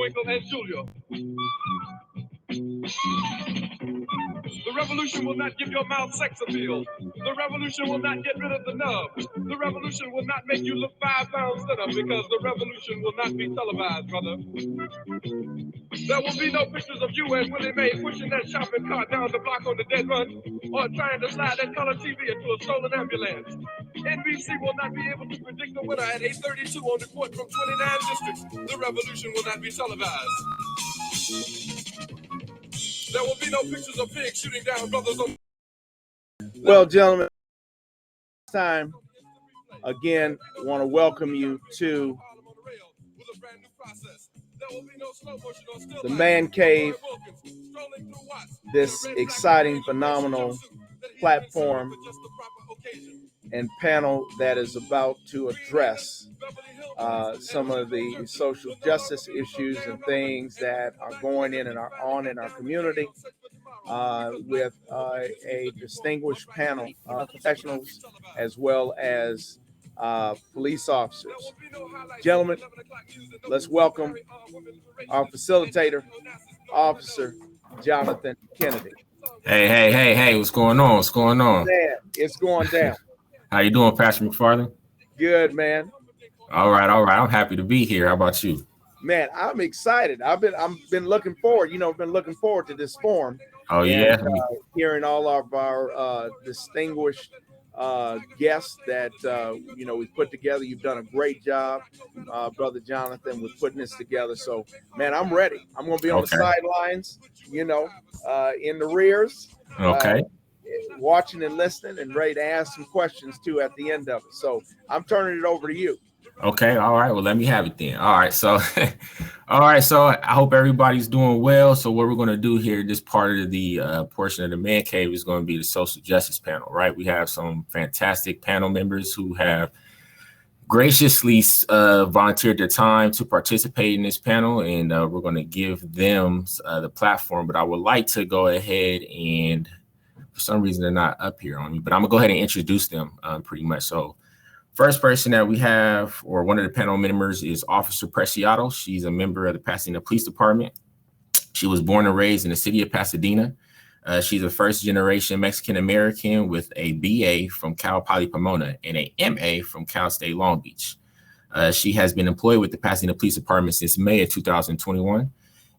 Bullwinkle, and Julia. The revolution will not give your mouth sex appeal. The revolution will not get rid of the nub. The revolution will not make you look 5 pounds thinner, because the revolution will not be televised, brother. There will be no pictures of you and Willie Mae pushing that shopping cart down the block on the dead run, or trying to slide that color TV into a stolen ambulance. NBC will not be able to predict the winner at 8:32 on the court from 29 districts. The revolution will not be televised. There will be no pictures of pigs shooting down brothers on. Well, gentlemen, this time again, I want to welcome you to the Man Cave, this exciting, phenomenal platform and panel that is about to address some of the social justice issues and things that are going in and are on in our community, with a distinguished panel of professionals as well as police officers. Gentlemen, let's welcome our facilitator, Officer Jonathan Kennedy. Hey, what's going on? What's going on? Man, it's going down. How you doing, Pastor McFarland? Good, man. All right. I'm happy to be here. How about you? Man, I'm excited. I've been looking forward, been looking forward to this forum. Oh, yeah. Hearing all of our distinguished guests that, we put together. You've done a great job, Brother Jonathan, with putting this together. So, man, I'm ready. I'm going to be on the sidelines, in the rears. Okay. Watching and listening and ready to ask some questions, too, at the end of it. So I'm turning it over to you. Okay. All right. Well, let me have it then. All right. So, So I hope everybody's doing well. So what we're going to do here, this part of the portion of the Man Cave is going to be the social justice panel, right? We have some fantastic panel members who have graciously volunteered their time to participate in this panel, and we're going to give them the platform. But I would like to go ahead and, for some reason, they're not up here on me, but I'm going to go ahead and introduce them pretty much. So first person that we have, or one of the panel members, is Officer Preciado. She's a member of the Pasadena Police Department. She was born and raised in the city of Pasadena. She's a first-generation Mexican-American with a BA from Cal Poly Pomona and a MA from Cal State Long Beach. She has been employed with the Pasadena Police Department since May of 2021.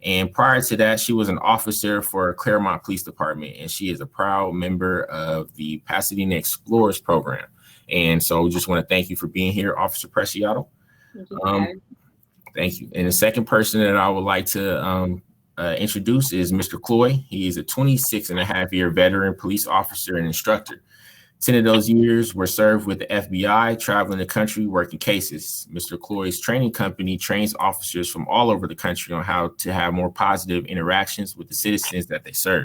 And prior to that, she was an officer for Claremont Police Department, and she is a proud member of the Pasadena Explorers program. And so we just want to thank you for being here, Officer Preciado. Thank you. And the second person that I would like to introduce is Mr. Cloy. He is a 26-and-a-half-year veteran police officer and instructor. 10 of those years were served with the FBI, traveling the country, working cases. Mr. Cloy's training company trains officers from all over the country on how to have more positive interactions with the citizens that they serve.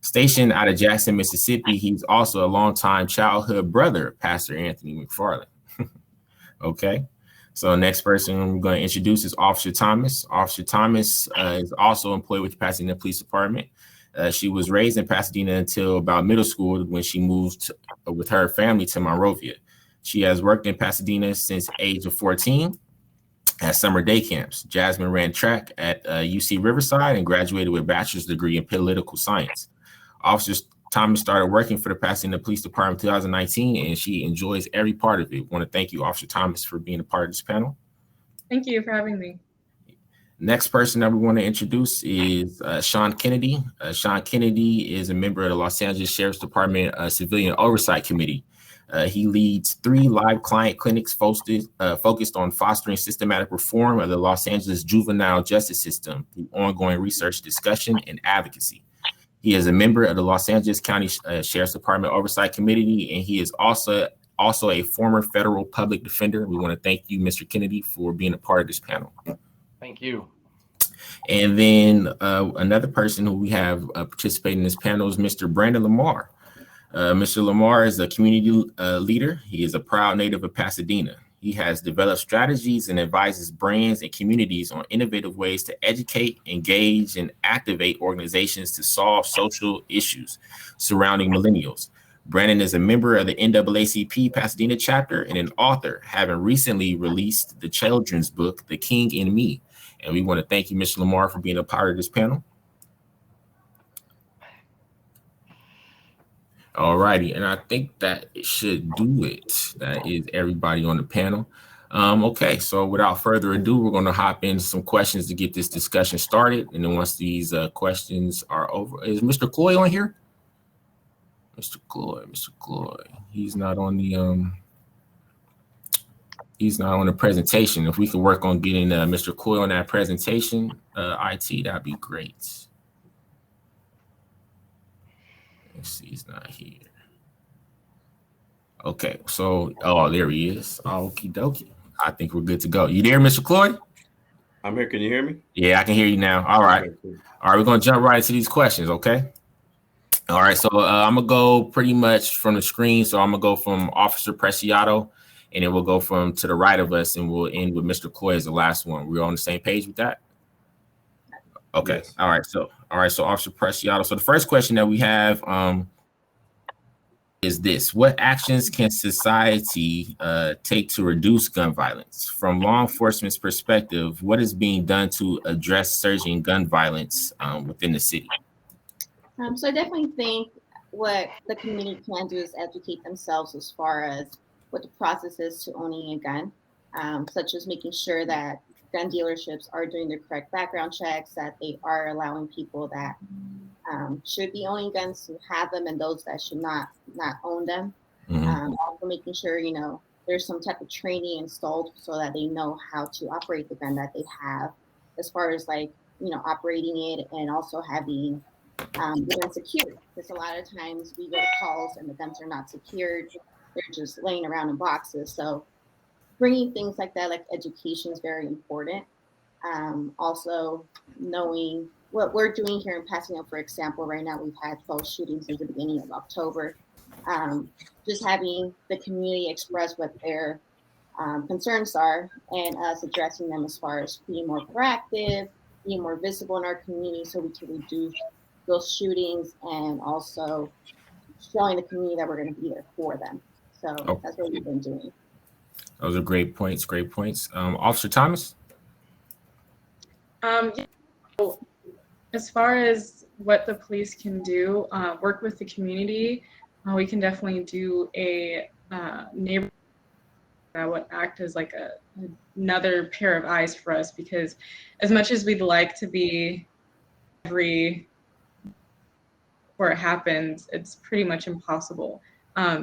Stationed out of Jackson, Mississippi, he's also a longtime childhood brother of Pastor Anthony McFarland. Okay. So next person I'm going to introduce is Officer Thomas. Officer Thomas is also employed with the Pasadena Police Department. She was raised in Pasadena until about middle school, when she moved with her family to Monrovia. She has worked in Pasadena since age of 14 at summer day camps. Jasmine ran track at UC Riverside and graduated with a bachelor's degree in political science. Officer Thomas started working for the Pasadena Police Department in 2019, and she enjoys every part of it. I want to thank you, Officer Thomas, for being a part of this panel. Thank you for having me. Next person that we want to introduce is Sean Kennedy. Sean Kennedy is a member of the Los Angeles Sheriff's Department Civilian Oversight Committee. He leads 3 live client clinics focused on fostering systematic reform of the Los Angeles juvenile justice system through ongoing research, discussion, and advocacy. He is a member of the Los Angeles County Sheriff's Department Oversight Committee, and he is also a former federal public defender. We want to thank you, Mr. Kennedy, for being a part of this panel. Thank you. And then another person who we have participating in this panel is Mr. Brandon Lamar. Mr. Lamar is a community leader. He is a proud native of Pasadena. He has developed strategies and advises brands and communities on innovative ways to educate, engage, and activate organizations to solve social issues surrounding millennials. Brandon is a member of the NAACP Pasadena chapter and an author, having recently released the children's book, The King in Me, And we want to thank you, Mr. Lamar, for being a part of this panel. All righty, and I think that it should do it. That is everybody on the panel. Okay, so without further ado, we're going to hop into some questions to get this discussion started. And then once these questions are over, is Mr. Cloy on here? Mr. Cloy, he's not on the presentation. If we could work on getting Mr. Cloy on that presentation, IT, that'd be great. Let's see, he's not here. Okay, so, oh, there he is. Okie dokie. I think we're good to go. You there, Mr. Cloy? I'm here. Can you hear me? Yeah, I can hear you now. All right. Okay, cool. All right, we're going to jump right into these questions, okay? All right, so I'm going to go pretty much from the screen. So I'm going to go from Officer Preciado, and then we'll go from to the right of us, and we'll end with Mr. Cloy as the last one. We're on the same page with that? Okay. Yes. All right, so Officer Preciado. So the first question that we have is this: what actions can society take to reduce gun violence? From law enforcement's perspective, what is being done to address surging gun violence within the city? So I definitely think what the community can do is educate themselves as far as what the process is to owning a gun, such as making sure that gun dealerships are doing the correct background checks, that they are allowing people that should be owning guns to have them, and those that should not own them. Also making sure, there's some type of training installed so that they know how to operate the gun that they have, as far as operating it, and also having the gun secured. Because a lot of times we go to calls and the guns are not secured. They're just laying around in boxes. So bringing things like that, like education, is very important. Also knowing what we're doing here in Pasadena, for example, right now we've had 12 shootings since the beginning of October. Just having the community express what their concerns are, and us addressing them as far as being more proactive, being more visible in our community so we can reduce those shootings, and also showing the community that we're going to be there for them. So that's what we've been doing. Those are great points. Great points. Officer Thomas? As far as what the police can do, work with the community, we can definitely do a neighborhood that would act as like another pair of eyes for us, because as much as we'd like to be where it happens, it's pretty much impossible.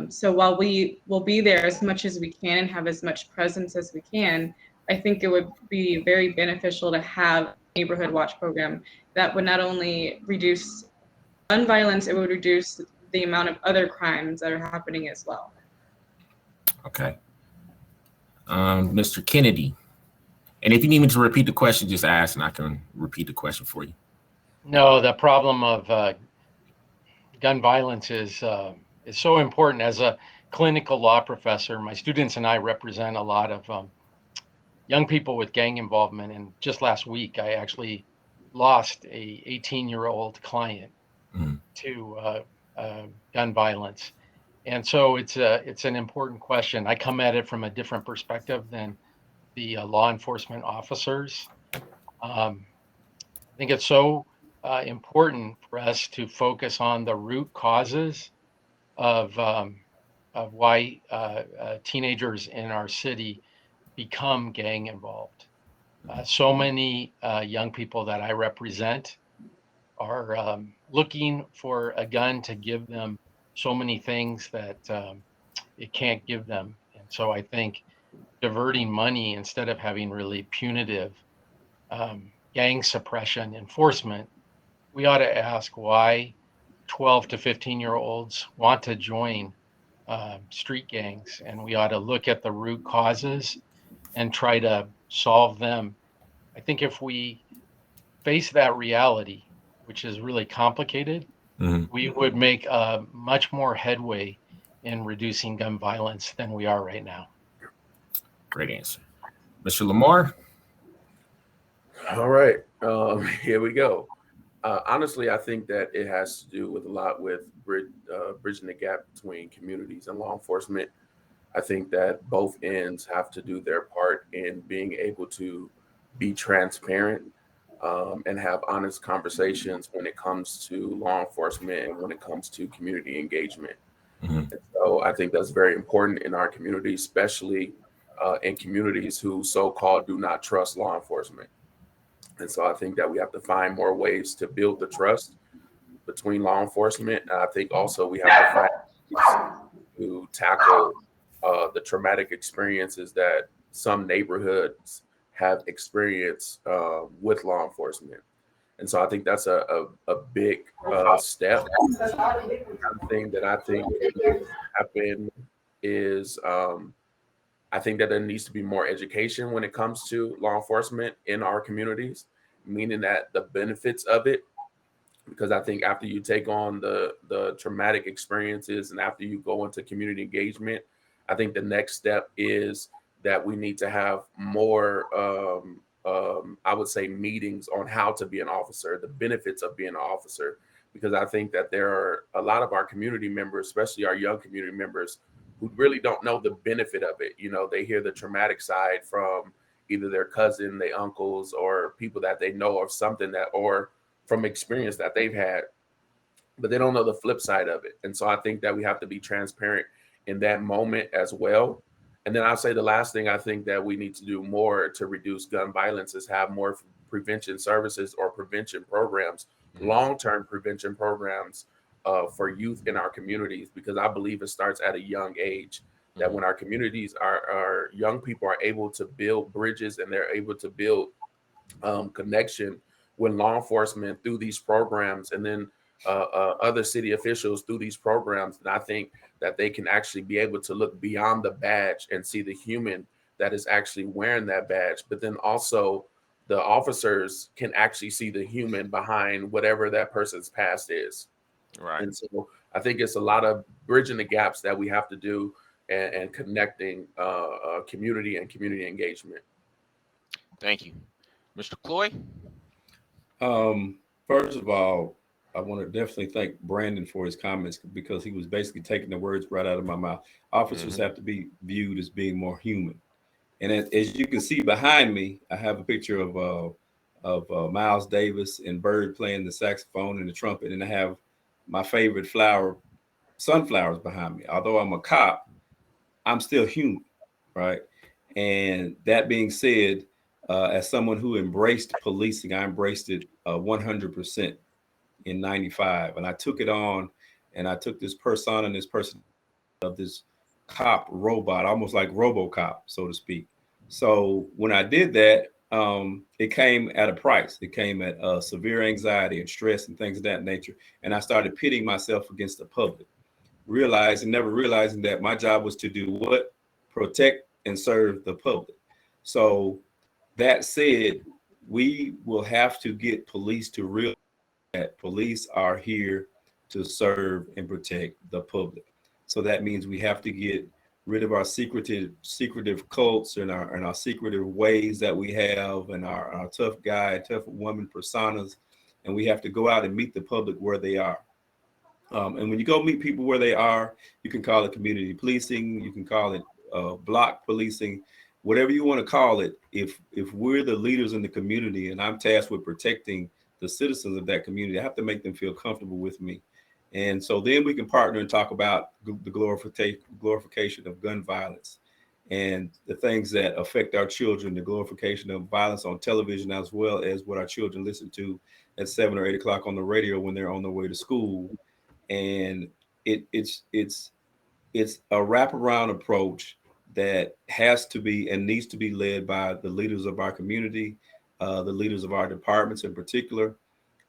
So while we will be there as much as we can and have as much presence as we can, I think it would be very beneficial to have a neighborhood watch program that would not only reduce gun violence, it would reduce the amount of other crimes that are happening as well. Okay. Mr. Kennedy. And if you need me to repeat the question, just ask and I can repeat the question for you. No, the problem of gun violence is so important. As a clinical law professor, my students and I represent a lot of young people with gang involvement. And just last week, I actually lost a 18-year-old client to gun violence. And so it's an important question. I come at it from a different perspective than the law enforcement officers. I think it's so important for us to focus on the root causes of why teenagers in our city become gang involved. So many young people that I represent are looking for a gun to give them so many things that it can't give them. And so I think diverting money instead of having really punitive gang suppression enforcement, we ought to ask why 12 to 15-year-olds want to join street gangs, and we ought to look at the root causes and try to solve them. I think if we face that reality, which is really complicated, we would make much more headway in reducing gun violence than we are right now. Great answer. Mr. Lamar? All right, here we go. Honestly, I think that it has to do with a lot with bridging the gap between communities and law enforcement. I think that both ends have to do their part in being able to be transparent, and have honest conversations when it comes to law enforcement and when it comes to community engagement. Mhm. And so I think that's very important in our community, especially in communities who so-called do not trust law enforcement. And so I think that we have to find more ways to build the trust between law enforcement. And I think also we have to find ways to tackle the traumatic experiences that some neighborhoods have experienced with law enforcement. And so I think that's a big step. Another thing that I think needs to happen is I think that there needs to be more education when it comes to law enforcement in our communities, meaning that the benefits of it, because I think after you take on the traumatic experiences and after you go into community engagement, I think the next step is that we need to have more, I would say, meetings on how to be an officer, the benefits of being an officer, because I think that there are a lot of our community members, especially our young community members, who really don't know the benefit of it. You know, they hear the traumatic side from either their cousin, their uncles, or people that they know, or something that, or from experience that they've had, but they don't know the flip side of it. And so I think that we have to be transparent in that moment as well. And then I'll say the last thing I think that we need to do more to reduce gun violence is have more prevention services or prevention programs, long-term prevention programs for youth in our communities, because I believe it starts at a young age. That when our communities, our young people are able to build bridges and they're able to build connection with law enforcement through these programs, and then other city officials through these programs, and I think that they can actually be able to look beyond the badge and see the human that is actually wearing that badge. But then also the officers can actually see the human behind whatever that person's past is. Right. And so I think it's a lot of bridging the gaps that we have to do, and connecting community and community engagement. Thank you. Mr. Cloy? First of all, I want to definitely thank Brandon for his comments, because he was basically taking the words right out of my mouth. Officers have to be viewed as being more human. And as you can see behind me, I have a picture of Miles Davis and Bird playing the saxophone and the trumpet, and I have my favorite flower, sunflowers, behind me. Although I'm a cop, I'm still human, right? And that being said, as someone who embraced policing, I embraced it 100% in '95, and I took it on, and I took this persona and this person of this cop robot, almost like RoboCop, so to speak. So when I did that, it came at a price. It came at severe anxiety and stress and things of that nature. And I started pitting myself against the public, never realizing that my job was to do what? Protect and serve the public. So that said, we will have to get police to realize that police are here to serve and protect the public. So that means we have to get rid of our secretive cults and our secretive ways that we have, and our tough guy, tough woman personas. And we have to go out and meet the public where they are. And when you go meet people where they are, you can call it community policing, you can call it block policing, whatever you want to call it. If we're the leaders in the community and I'm tasked with protecting the citizens of that community, I have to make them feel comfortable with me. And so then we can partner and talk about the glorification of gun violence and the things that affect our children, the glorification of violence on television, as well as what our children listen to at 7 or 8 o'clock on the radio when they're on their way to school. And it's a wraparound approach that has to be and needs to be led by the leaders of our community, the leaders of our departments in particular.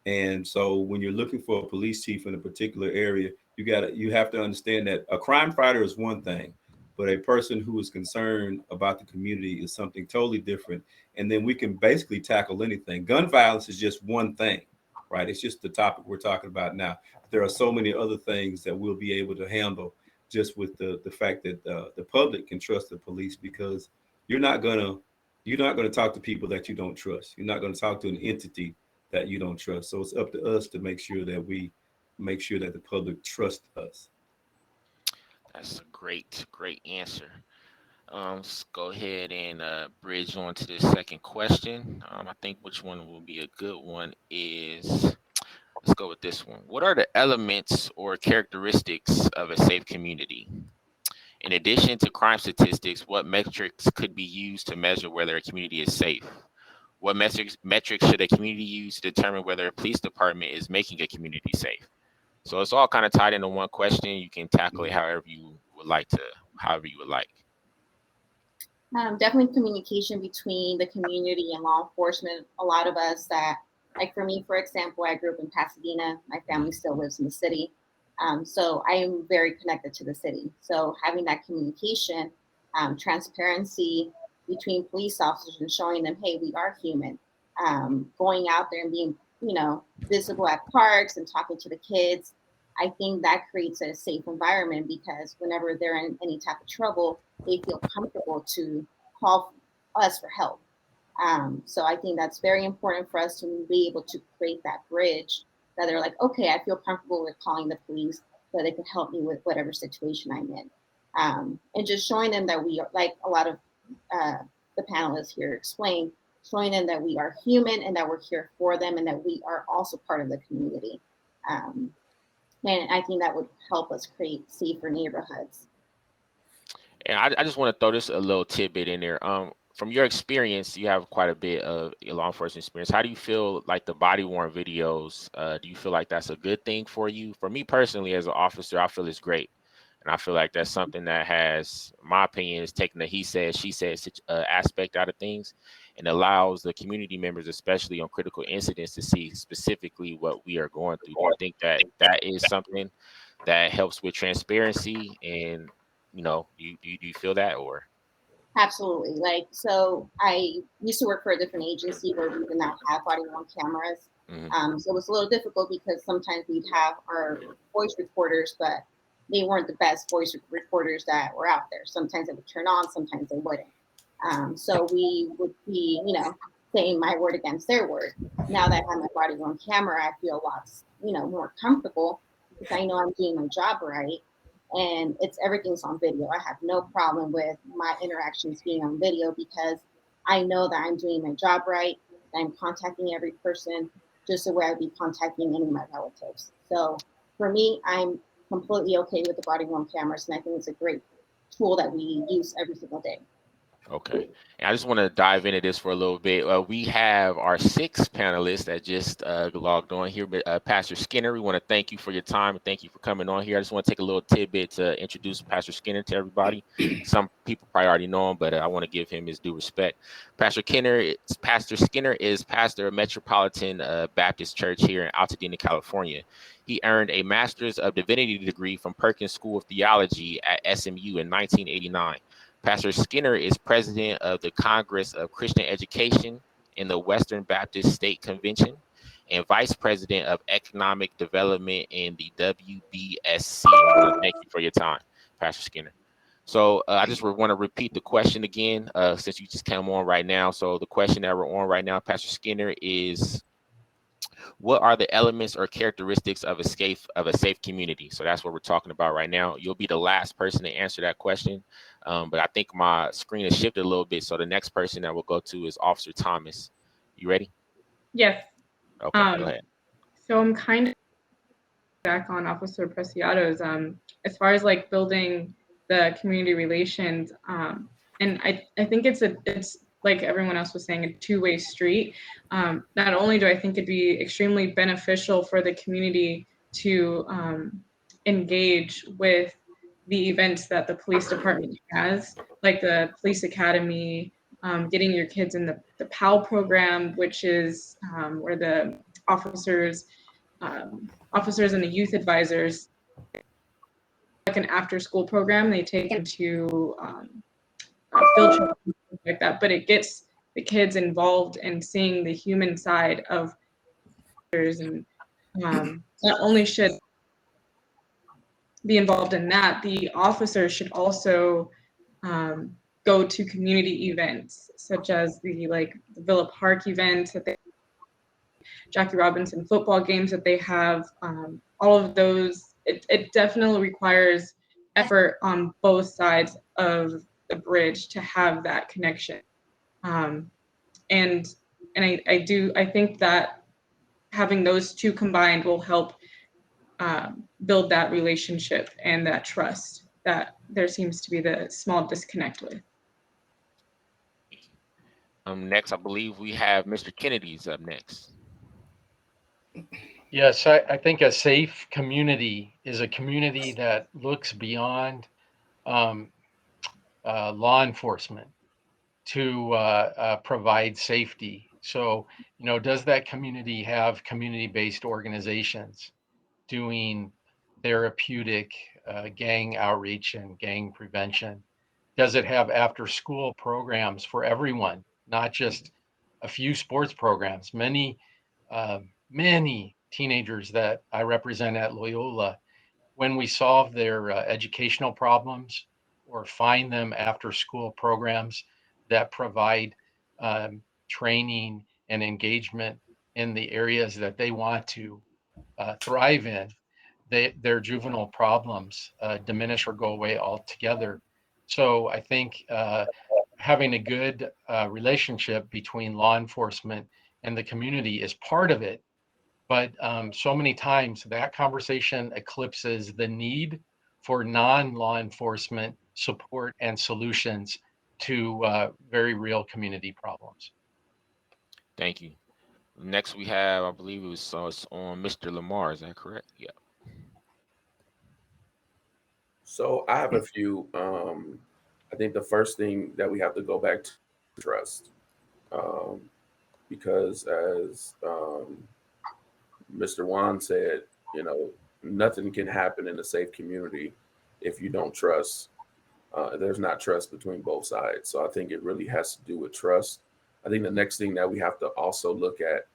And so when you're looking for a police chief in a particular area, you have to understand that a crime fighter is one thing, but a person who is concerned about the community is something totally different. And then we can basically tackle anything. Gun violence is just one thing, right? It's just the topic we're talking about now. There are so many other things that we'll be able to handle just with the fact that the public can trust the police, because you're not gonna talk to people that you don't trust. You're not gonna talk to an entity that you don't trust. So it's up to us to make sure that the public trusts us. That's a great answer. Let's go ahead and bridge on to the second question. I think which one will be a good one is, let's go with this one. What are the elements or characteristics of a safe community? In addition to crime statistics, what metrics could be used to measure whether a community is safe? What metrics should a community use to determine whether a police department is making a community safe? So it's all kind of tied into one question. You can tackle it however you would like. Definitely communication between the community and law enforcement. A lot of us that, like for me, for example, I grew up in Pasadena. My family still lives in the city. So I am very connected to the city. So having that communication, transparency between police officers and showing them, hey, we are human. Going out there and being, visible at parks and talking to the kids. I think that creates a safe environment because whenever they're in any type of trouble, they feel comfortable to call us for help. So I think that's very important for us to be able to create that bridge that they're like, okay, I feel comfortable with calling the police so they can help me with whatever situation I'm in. And just showing them that we are, like a lot of the panelists here explained, showing them that we are human and that we're here for them and that we are also part of the community. And I think that would help us create safer neighborhoods. And I just want to throw this a little tidbit in there. From your experience, you have quite a bit of law enforcement experience. How do you feel like the body worn videos? Do you feel like that's a good thing for you? For me personally, as an officer, I feel it's great. And I feel like that's something that has, my opinion, is taking the he said, she said aspect out of things and allows the community members, especially on critical incidents, to see specifically what we are going through. Do you think that that is something that helps with transparency? And, do you feel that, or? Absolutely. So I used to work for a different agency where we did not have body worn cameras. Mm-hmm. So it was a little difficult because sometimes we'd have our voice recorders, but they weren't the best voice recorders that were out there. Sometimes they would turn on, sometimes they wouldn't. So we would be, saying my word against their word. Now that I have my body worn camera, I feel a lot, more comfortable because I know I'm doing my job right. And everything's on video. I have no problem with my interactions being on video because I know that I'm doing my job right. I'm contacting every person just the way I'd be contacting any of my relatives. So for me, I'm completely okay with the body worn cameras, and I think it's a great tool that we use every single day. Okay. And I just want to dive into this for a little bit. We have our 6th panelist that just logged on here, Pastor Skinner. We want to thank you for your time and thank you for coming on here. I just want to take a little tidbit to introduce Pastor Skinner to everybody. Some people probably already know him, but I want to give him his due respect. Pastor Skinner is pastor of Metropolitan Baptist Church here in Altadena, California. He earned a Master's of Divinity degree from Perkins School of Theology at SMU in 1989. Pastor Skinner is president of the Congress of Christian Education in the Western Baptist State Convention and vice president of economic development in the WBSC. Thank you for your time, Pastor Skinner. So I just want to repeat the question again, since you just came on right now. So the question that we're on right now, Pastor Skinner, is what are the elements or characteristics of a safe community? So that's what we're talking about right now. You'll be the last person to answer that question. But I think my screen has shifted a little bit. So the next person that we'll go to is Officer Thomas. You ready? Yes. Okay, go ahead. So I'm kind of back on Officer Preciado's, as far as like building the community relations. And I think it's like everyone else was saying, a two-way street. Not only do I think it'd be extremely beneficial for the community to engage with the events that the police department has, like the police academy, getting your kids in the PAL program, which is where the officers and the youth advisors, like an after-school program, they take them to field trips like that, but it gets the kids involved in seeing the human side of others, and not only should be involved in that, the officers should also go to community events such as the Villa Park events that they, Jackie Robinson football games that they have, all of those. It definitely requires effort on both sides of the bridge to have that connection. And I think that having those two combined will help build that relationship and that trust that there seems to be the small disconnect with. Next, I believe we have Mr. Kennedy's up next. Yes, I think a safe community is a community that looks beyond law enforcement to provide safety. So, does that community have community-based organizations doing therapeutic gang outreach and gang prevention? Does it have after-school programs for everyone, not just a few sports programs? Many teenagers that I represent at Loyola, when we solve their educational problems or find them after-school programs that provide training and engagement in the areas that they want to thrive in, their juvenile problems diminish or go away altogether. So I think having a good relationship between law enforcement and the community is part of it. But so many times that conversation eclipses the need for non-law enforcement support and solutions to very real community problems. Thank you. Next, we have, I believe it's on Mr. Lamar. Is that correct? Yeah. So I have a few. I think the first thing that we have to go back to trust, because as Mr. Juan said, nothing can happen in a safe community if you don't trust. There's not trust between both sides. So I think it really has to do with trust. I think the next thing that we have to also look at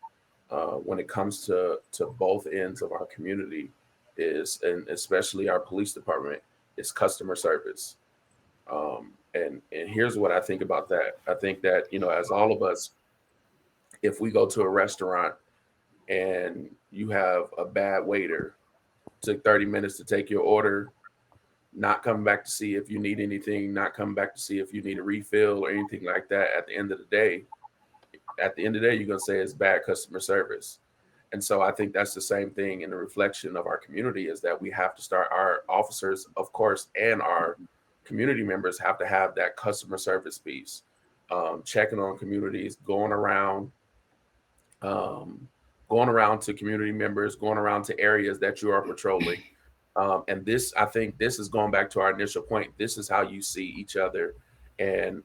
when it comes to both ends of our community is, and especially our police department, is customer service. And here's what I think about that. I think that, as all of us, if we go to a restaurant and you have a bad waiter, took 30 minutes to take your order, not coming back to see if you need anything, not coming back to see if you need a refill or anything like that, at the end of the day, you're going to say it's bad customer service. And so I think that's the same thing in the reflection of our community, is that we have to start, our officers, of course, and our community members have to have that customer service piece, checking on communities, going around to community members, going around to areas that you are patrolling. And this, I think this is going back to our initial point. This is how you see each other, and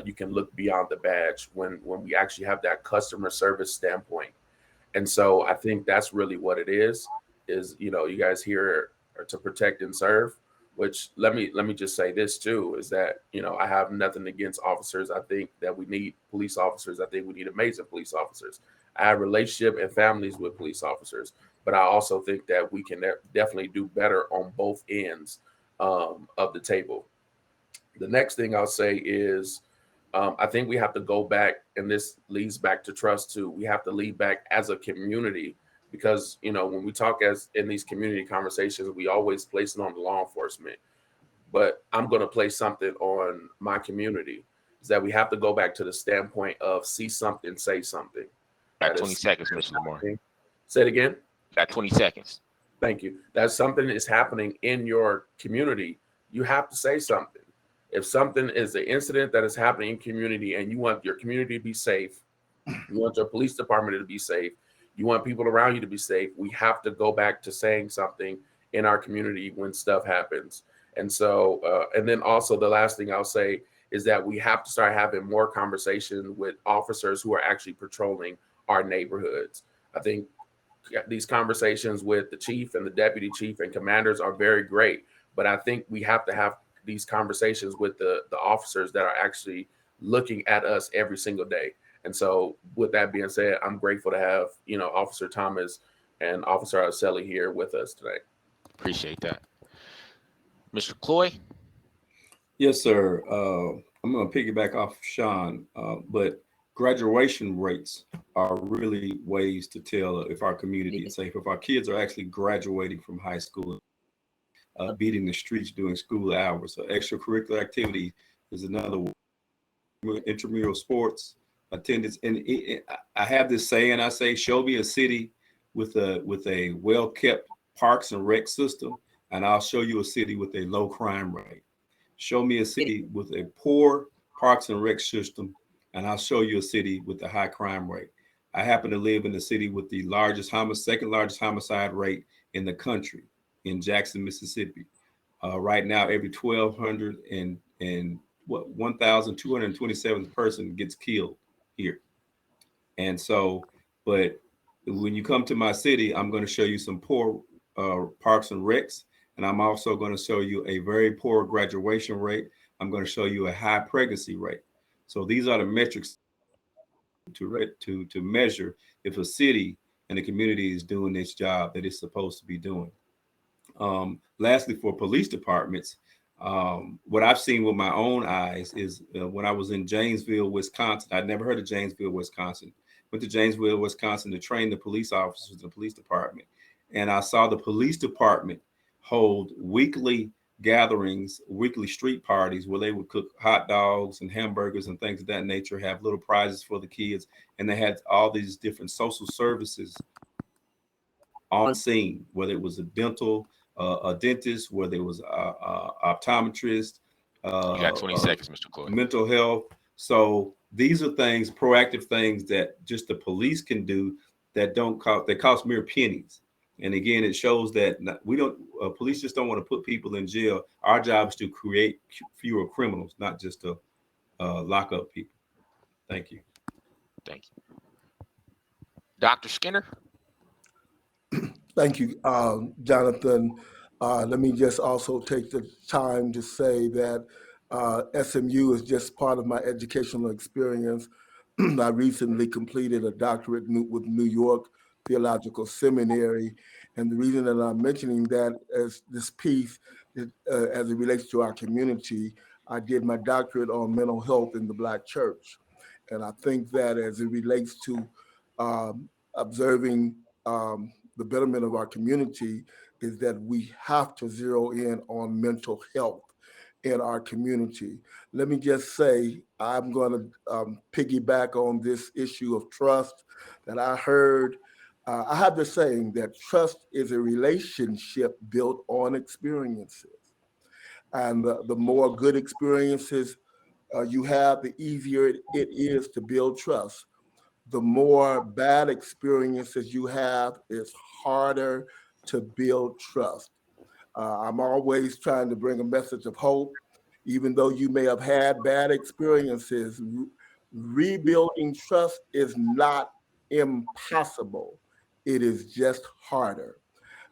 you can look beyond the badge when we actually have that customer service standpoint. And so I think that's really what it is, you guys here are to protect and serve, which let me just say this too, is that, I have nothing against officers. I think that we need police officers. I think we need amazing police officers. I have relationship and families with police officers, but I also think that we can definitely do better on both ends of the table. The next thing I'll say is, I think we have to go back, and this leads back to trust too. We have to lead back as a community, because, when we talk as in these community conversations, we always place it on the law enforcement, but I'm going to place something on my community, is that we have to go back to the standpoint of see something, say something. Got 20 seconds, Mr. Lamar. Say it again. Got 20 seconds. Thank you. That something is happening in your community, you have to say something. If something is an incident that is happening in community and you want your community to be safe, you want your police department to be safe, you want people around you to be safe, we have to go back to saying something in our community when stuff happens. And so, and then also the last thing I'll say is that we have to start having more conversation with officers who are actually patrolling our neighborhoods. I think these conversations with the chief and the deputy chief and commanders are very great, but I think we have to have these conversations with the officers that are actually looking at us every single day. And so with that being said, I'm grateful to have, Officer Thomas and Officer Arcelli here with us today. Appreciate that. Mr. Cloy? Yes, sir. I'm going to piggyback off Sean, but graduation rates are really ways to tell if our community is safe, if our kids are actually graduating from high school. beating the streets during school hours. So extracurricular activity is another one. Intramural sports, attendance. And I have this saying, I say, show me a city with a well-kept parks and rec system, and I'll show you a city with a low crime rate. Show me a city with a poor parks and rec system, and I'll show you a city with a high crime rate. I happen to live in the city with the second largest homicide rate in the country, in Jackson, Mississippi. Right now, every 1,200 and 1,227 person gets killed here. And so, but when you come to my city, I'm going to show you some poor parks and recs, and I'm also going to show you a very poor graduation rate. I'm going to show you a high pregnancy rate. So these are the metrics to measure if a city and a community is doing its job that it's supposed to be doing. Lastly, for police departments, what I've seen with my own eyes is when I was in Janesville, Wisconsin. I'd never heard of Janesville, Wisconsin. Went to Janesville, Wisconsin to train the police officers in the police department. And I saw the police department hold weekly gatherings, weekly street parties where they would cook hot dogs and hamburgers and things of that nature, have little prizes for the kids. And they had all these different social services on scene, whether it was a dentist, whether it was optometrist. You got 20 seconds, Mr. Cloyd. Mental health. So these are things, proactive things that just the police can do that cost mere pennies. And again, it shows that police just don't want to put people in jail. Our job is to create fewer criminals, not just to lock up people. Thank you. Thank you. Dr. Skinner. Thank you, Jonathan. Let me just also take the time to say that SMU is just part of my educational experience. I recently completed a doctorate with New York Theological Seminary. And the reason that I'm mentioning that as this piece, as it relates to our community, I did my doctorate on mental health in the Black church. And I think that as it relates to observing the betterment of our community, is that we have to zero in on mental health in our community. Let me just say, I'm going to piggyback on this issue of trust that I heard. I have the saying that trust is a relationship built on experiences. And the more good experiences you have, the easier it is to build trust. The more bad experiences you have, it's harder to build trust. I'm always trying to bring a message of hope. Even though you may have had bad experiences, rebuilding trust is not impossible. It is just harder.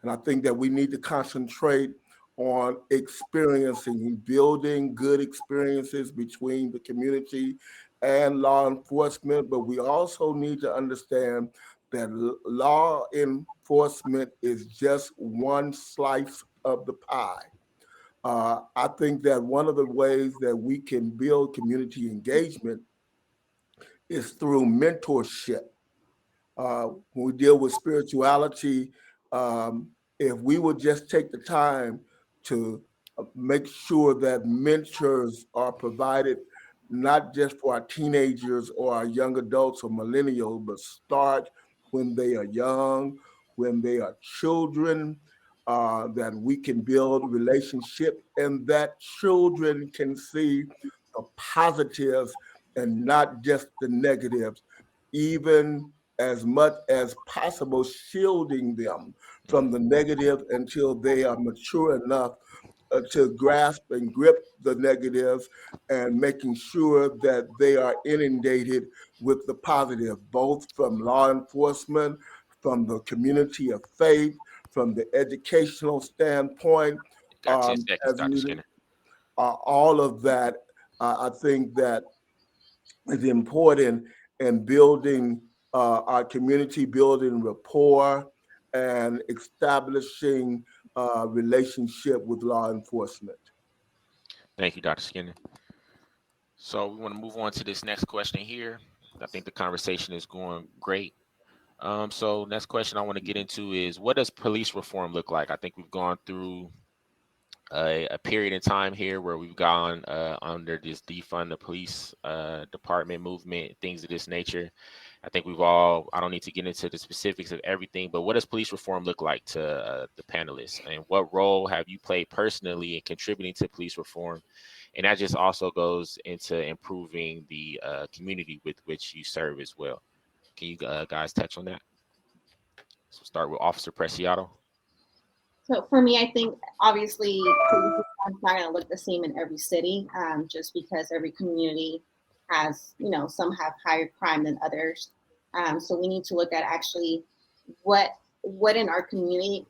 And I think that we need to concentrate on experiencing, building good experiences between the community and law enforcement, but we also need to understand that law enforcement is just one slice of the pie. I think that one of the ways that we can build community engagement is through mentorship. When we deal with spirituality, if we would just take the time to make sure that mentors are provided, not just for our teenagers or our young adults or millennials, but start when they are young, when they are children, that we can build relationship and that children can see the positives and not just the negatives, even as much as possible, shielding them from the negative until they are mature enough to grasp and grip the negatives, and making sure that they are inundated with the positive, both from law enforcement, from the community of faith, from the educational standpoint. Got 10 seconds, Dr. Skinner. All of that, I think that is important in building our community, building rapport, and establishing relationship with law enforcement. Thank you, Dr. Skinner. So we want to move on to this next question here. I think the conversation is going great. So next question I want to get into is, what does police reform look like? I think we've gone through a period in time here where we've gone under this defund the police department movement, things of this nature. I think I don't need to get into the specifics of everything, but what does police reform look like to the panelists? And what role have you played personally in contributing to police reform? And that just also goes into improving the community with which you serve as well. Can you guys touch on that? So start with Officer Preciado. So for me, I think obviously police reform is not going to look the same in every city, just because every community has, some have higher crime than others. So we need to look at actually what in our community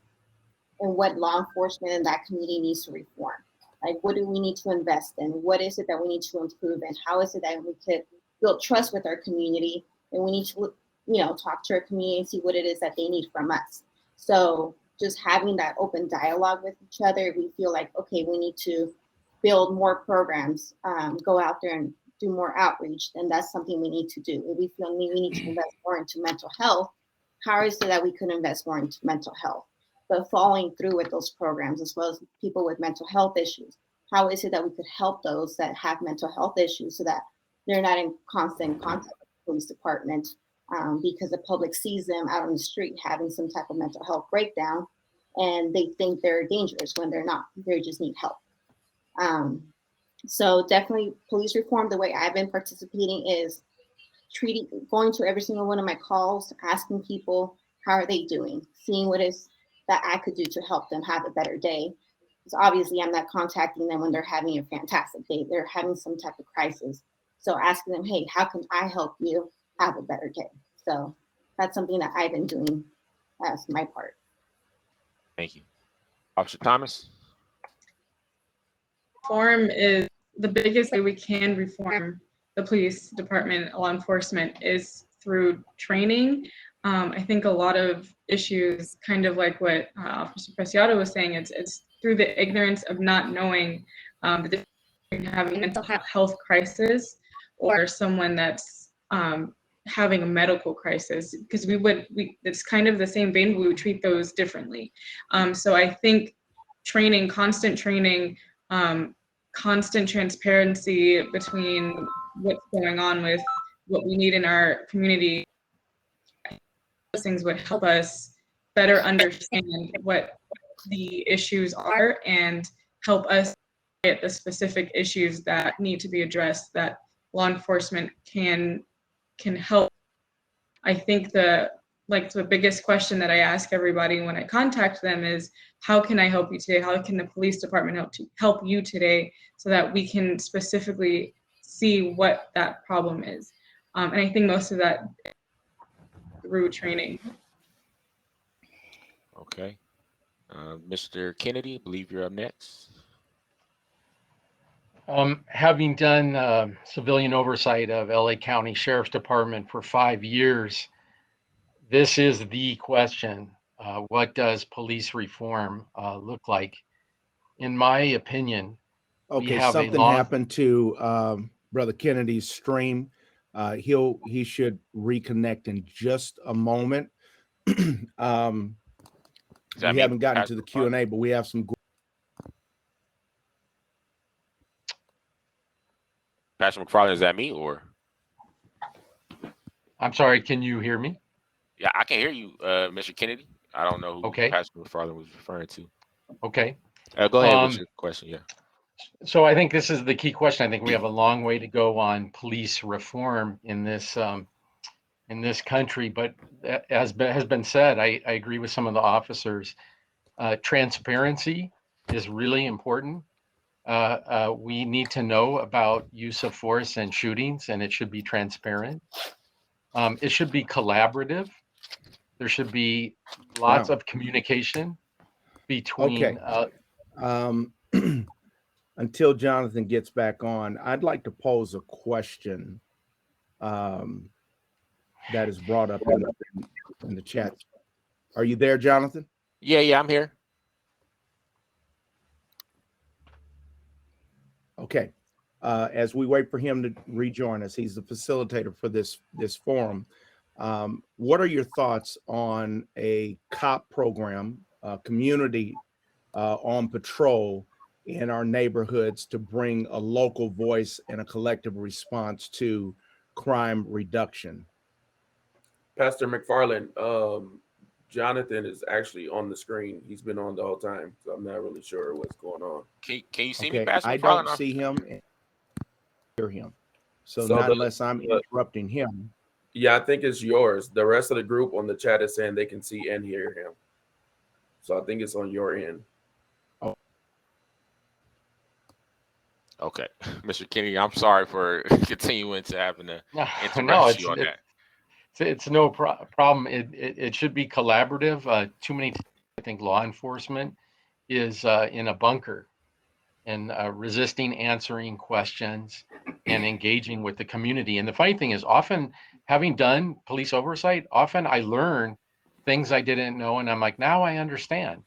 and what law enforcement in that community needs to reform. Like, what do we need to invest in? What is it that we need to improve in? How is it that we could build trust with our community? And we need to, talk to our community and see what it is that they need from us. So just having that open dialogue with each other, we feel like, okay, we need to build more programs, go out there and do more outreach, and that's something we need to do. If we feel we need to invest more into mental health, how is it that we could invest more into mental health? But following through with those programs, as well as people with mental health issues, how is it that we could help those that have mental health issues so that they're not in constant contact with the police department because the public sees them out on the street having some type of mental health breakdown, and they think they're dangerous when they're not. They just need help. So definitely police reform, the way I've been participating is going to every single one of my calls, asking people, how are they doing? Seeing what is that I could do to help them have a better day. Because obviously I'm not contacting them when they're having a fantastic day. They're having some type of crisis. So asking them, hey, how can I help you have a better day? So that's something that I've been doing as my part. Thank you. Officer Thomas? Reform is the biggest way we can reform the police department, law enforcement, is through training. I think a lot of issues, kind of like what Officer Preciado was saying, it's through the ignorance of not knowing the difference between having a mental health crisis or someone that's having a medical crisis, because it's kind of the same vein, but we would treat those differently. So I think training, constant transparency between what's going on with what we need in our community, those things would help us better understand what the issues are and help us get the specific issues that need to be addressed that law enforcement can help. I think the biggest question that I ask everybody when I contact them is, how can I help you today? How can the police department help you today, so that we can specifically see what that problem is? And I think most of that through training. Okay. Mr. Kennedy, I believe you're up next. Having done civilian oversight of LA County Sheriff's Department for 5 years, this is the question. What does police reform look like? In my opinion, okay, something happened to Brother Kennedy's stream. He should reconnect in just a moment. We haven't gotten to the Q&A, but we have some. Pastor McFarland, is that me or? I'm sorry, can you hear me? Yeah, I can hear you, Mr. Kennedy. I don't know who Pastor McFarland was referring to. Okay. Go ahead with your question, yeah. So I think this is the key question. I think we have a long way to go on police reform in this country, but as has been said, I agree with some of the officers. Transparency is really important. We need to know about use of force and shootings, and it should be transparent. It should be collaborative. There should be lots of communication between. Until Jonathan gets back on, I'd like to pose a question that is brought up in the chat. Are you there, Jonathan? Yeah, I'm here. Okay. As we wait for him to rejoin us, he's the facilitator for this forum. What are your thoughts on a cop program, community on patrol in our neighborhoods to bring a local voice and a collective response to crime reduction. Pastor McFarland, Jonathan is actually on the screen. He's been on the whole time, so I'm not really sure what's going on. Can you see me, Okay, Pastor I McFarland? don't see him and hear him. So So not the- unless I'm interrupting him. Yeah, I think it's yours. The rest of the group on the chat is saying they can see and hear him. So I think it's on your end. Okay, Mr. Kennedy, I'm sorry for continuing to having to interrupt No, you on that. it's no problem. It should be collaborative. Too many times, I think law enforcement is in a bunker and resisting answering questions and engaging with the community. And the funny thing is, often having done police oversight, often I learn things I didn't know, and I'm like, now I understand.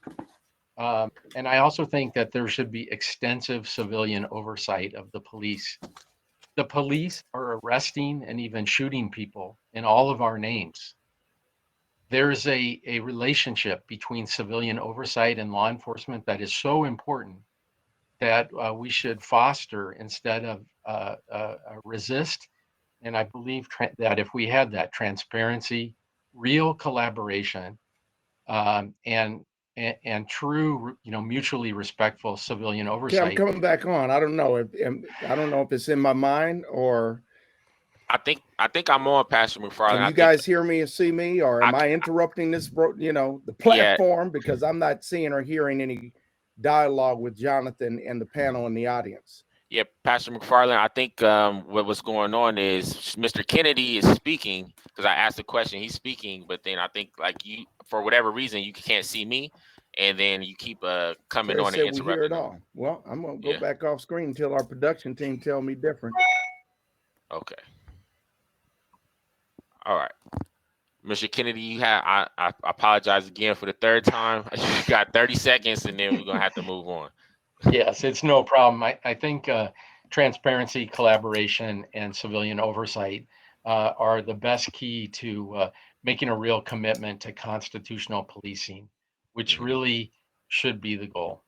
And I also think that there should be extensive civilian oversight of the police. The police are arresting and even shooting people in all of our names. There's a relationship between civilian oversight and law enforcement that is so important that we should foster instead of resist. And I believe that if we had that transparency, real collaboration, and true, mutually respectful civilian Okay, oversight. I'm coming back on. I don't know if it's in my mind or I think I'm on, Pastor McFarland. can you guys hear me and see me, or am I interrupting this, the platform because I'm not seeing or hearing any dialogue with Jonathan and the panel and the audience? Yeah, Pastor McFarland, I think what's going on is Mr. Kennedy is speaking because I asked the question, he's speaking, but then I think like you, for whatever reason, you can't see me, and then you keep coming on and We hear it interrupting. all. Well, I'm gonna go back off screen until our production team tell me different. Okay. All right. Mr. Kennedy, you have I apologize again for the third time. You got 30 seconds and then we're gonna have to move on. Yes, it's no problem. I think transparency, collaboration, and civilian oversight are the best key to making a real commitment to constitutional policing, which really should be the goal.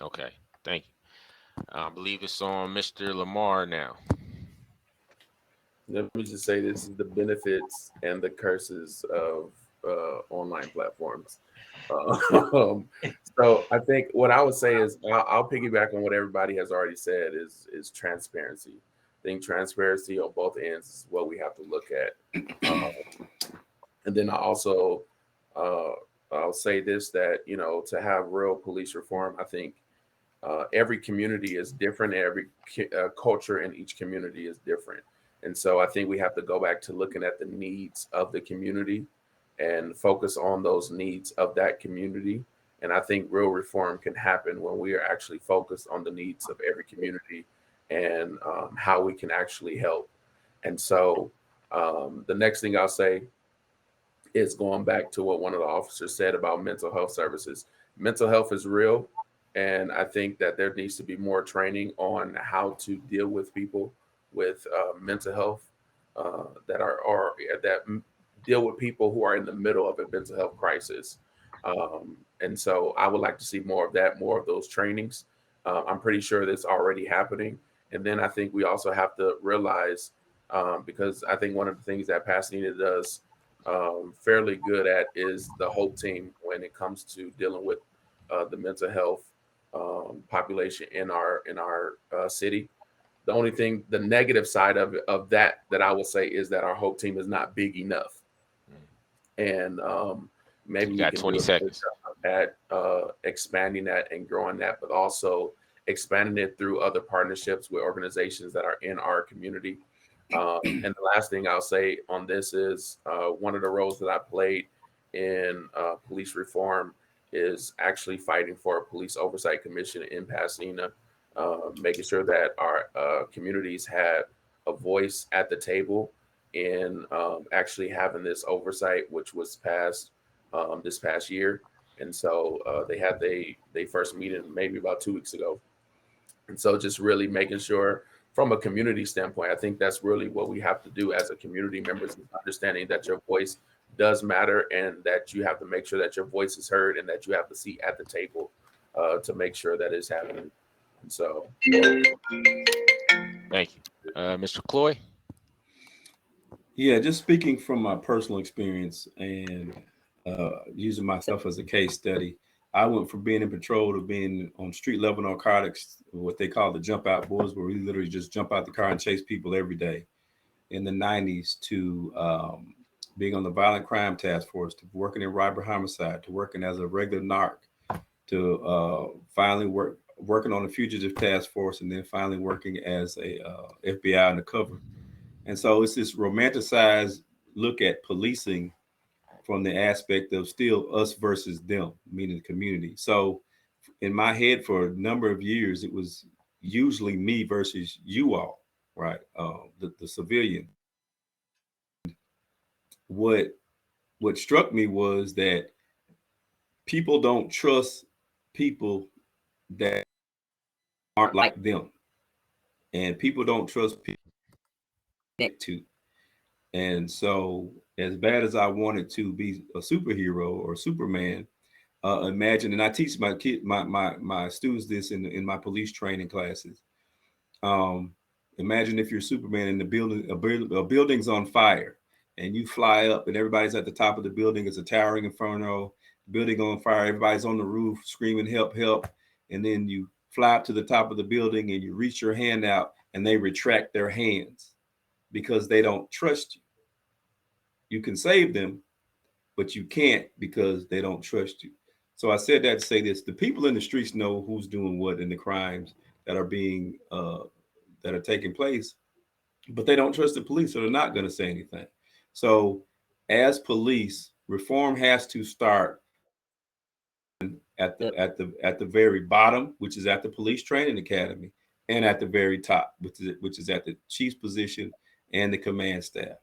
Okay, thank you. I believe it's on Mr. Lamar now. Let me just say this is the benefits and the curses of online platforms. So I think what I would say is I'll piggyback on what everybody has already said is transparency. I think transparency on both ends is what we have to look at. And then I'll say this, that, to have real police reform, I think every community is different. Every culture in each community is different. And so I think we have to go back to looking at the needs of the community and focus on those needs of that community. And I think real reform can happen when we are actually focused on the needs of every community and how we can actually help. And so the next thing I'll say is going back to what one of the officers said about mental health services. Mental health is real. And I think that there needs to be more training on how to deal with people with mental health that deal with people who are in the middle of a mental health crisis. And so I would like to see more of that, more of those trainings. I'm pretty sure that's already happening. And then I think we also have to realize, because I think one of the things that Pasadena does fairly good at is the HOPE team when it comes to dealing with the mental health population in our city. The only thing, the negative side of that I will say is that our HOPE team is not big enough. And maybe we got can 20 do seconds at expanding that and growing that, but also expanding it through other partnerships with organizations that are in our community. And the last thing I'll say on this is one of the roles that I played in police reform is actually fighting for a police oversight commission in Pasadena. Making sure that our communities had a voice at the table in actually having this oversight, which was passed this past year. And so they had they first meeting maybe about 2 weeks ago. And so just really making sure from a community standpoint, I think that's really what we have to do as a community members, is understanding that your voice does matter and that you have to make sure that your voice is heard and that you have a seat at the table to make sure that it's happening. So, Thank you, Mr. Cloy. Yeah, just speaking from my personal experience and using myself as a case study, I went from being in patrol to being on street level narcotics, what they call the jump out boys, where we literally just jump out the car and chase people every day in the 90s, to being on the violent crime task force, to working in robbery homicide, to working as a regular narc, to finally working on the fugitive task force, and then finally working as a FBI undercover. And so it's this romanticized look at policing from the aspect of still us versus them, meaning the community. So in my head for a number of years, it was usually me versus you all, right? The civilian. What struck me was that people don't trust people that aren't like them, and people don't trust people to. And so, as bad as I wanted to be a superhero or Superman, imagine, and I teach my students this in my police training classes. Imagine if you're Superman and a building's on fire, and you fly up, and everybody's at the top of the building. It's a towering inferno, building on fire. Everybody's on the roof screaming, "Help, help!" And then you fly up to the top of the building, and you reach your hand out, and they retract their hands because they don't trust you. You can save them, but you can't because they don't trust you. So I said that to say this: the people in the streets know who's doing what in the crimes that are being that are taking place, but they don't trust the police, so they're not going to say anything. So, as police, reform has to start at the very bottom, which is at the police training academy, and at the very top, which is at the chief's position and the command staff.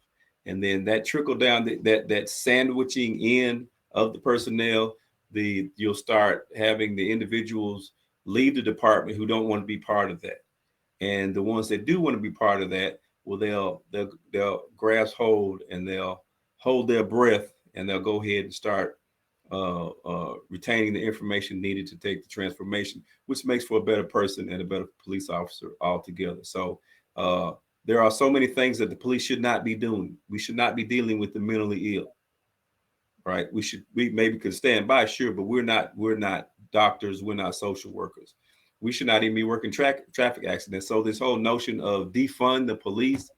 And then that trickle down, that sandwiching in of the personnel, you'll start having the individuals leave the department who don't want to be part of that. And the ones that do want to be part of that, well, they'll grasp hold, and they'll hold their breath, and they'll go ahead and start retaining the information needed to take the transformation, which makes for a better person and a better police officer altogether. So there are so many things that the police should not be doing. We should not be dealing with the mentally ill, right? We maybe could stand by, sure, but we're not doctors. We're not social workers. We should not even be working traffic accidents. So this whole notion of defund the police,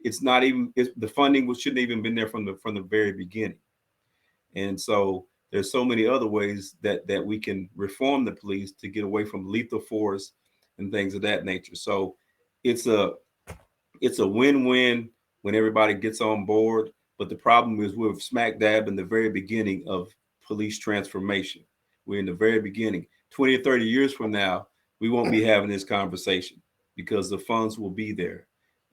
the funding shouldn't even been there from the very beginning. And so there's so many other ways that we can reform the police to get away from lethal force and things of that nature. So it's a win-win when everybody gets on board. But the problem is we're smack dab in the very beginning of police transformation. We're in the very beginning. 20 or 30 years from now, we won't be having this conversation because the funds will be there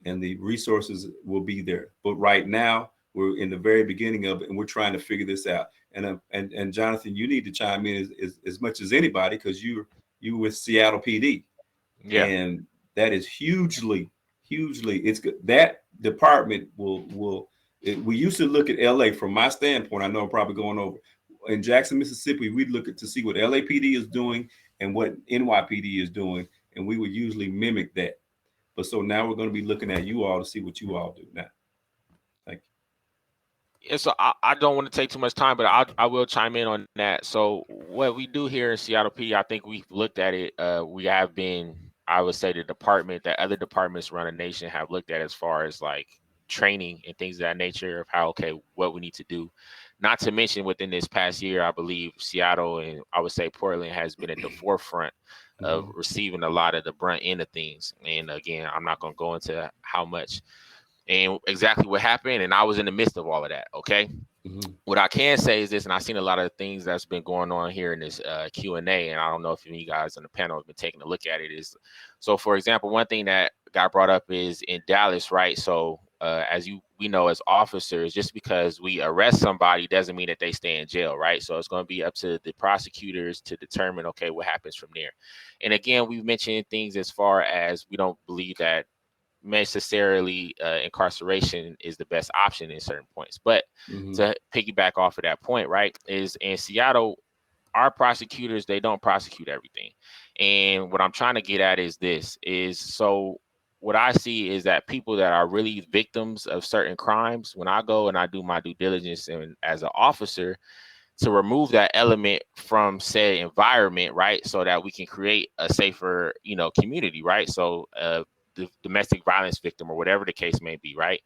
and the resources will be there. But right now, we're in the very beginning of it, and we're trying to figure this out. And Jonathan, you need to chime in as much as anybody, because you with Seattle PD. Yeah. And that is hugely, it's good. That department we used to look at LA from my standpoint. I know I'm probably going over. In Jackson, Mississippi, we'd look to see what LAPD is doing and what NYPD is doing, and we would usually mimic that. But so now we're going to be looking at you all to see what you all do now. Thank you. Yeah, so I don't want to take too much time, but I will chime in on that. So what we do here in Seattle PD, I think we've looked at it. We have been, I would say, the department that other departments around the nation have looked at as far as like training and things of that nature of how, okay, what we need to do. Not to mention within this past year, I believe Seattle and I would say Portland has been at the forefront of receiving a lot of the brunt end of things. And again, I'm not going to go into how much and exactly what happened. And I was in the midst of all of that. Okay. Mm-hmm. What I can say is this, and I've seen a lot of things that's been going on here in this Q&A, and I don't know if any of you guys on the panel have been taking a look at it. Is so, for example, one thing that got brought up is in Dallas, right? So as we know as officers, just because we arrest somebody doesn't mean that they stay in jail, right? So it's going to be up to the prosecutors to determine, okay, what happens from there. And again, we've mentioned things as far as we don't believe that necessarily incarceration is the best option in certain points. But to piggyback off of that point, right, is in Seattle, our prosecutors, they don't prosecute everything. And what I'm trying to get at is this is, so what I see is that people that are really victims of certain crimes, when I go and I do my due diligence and as an officer, to remove that element from said environment, right? So that we can create a safer, community, right? So the domestic violence victim or whatever the case may be, right?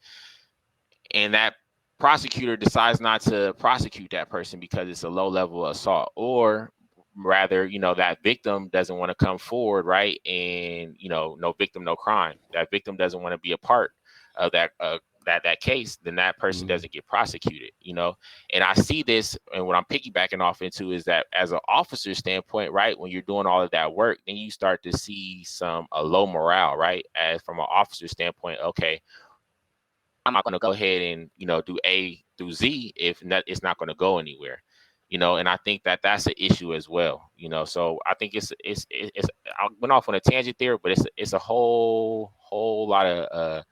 And that prosecutor decides not to prosecute that person because it's a low level assault, or rather, that victim doesn't want to come forward, right? And, no victim, no crime. That victim doesn't want to be a part of that case, then that person doesn't get prosecuted, And I see this, and what I'm piggybacking off into is that as an officer standpoint, right, when you're doing all of that work, then you start to see a low morale, right? As from an officer standpoint, okay, I'm not going to go ahead and, do A through Z if it's not going to go anywhere, and I think that that's an issue as well, so I think it's I went off on a tangent there, but it's a whole lot of,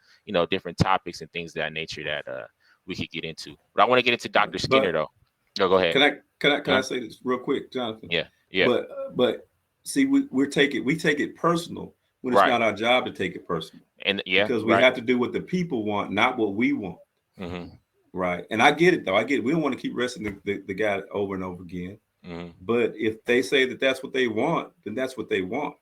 different topics and things of that nature that we could get into. But I want to get into Dr. Skinner though. No, go ahead. Can I say this real quick, Jonathan? Yeah. But see, we take it personal when it's not our job to take it personal. And because we have to do what the people want, not what we want. Mm-hmm. Right. And I get it though. We don't want to keep arresting the guy over and over again. Mm-hmm. But if they say that that's what they want, then that's what they want.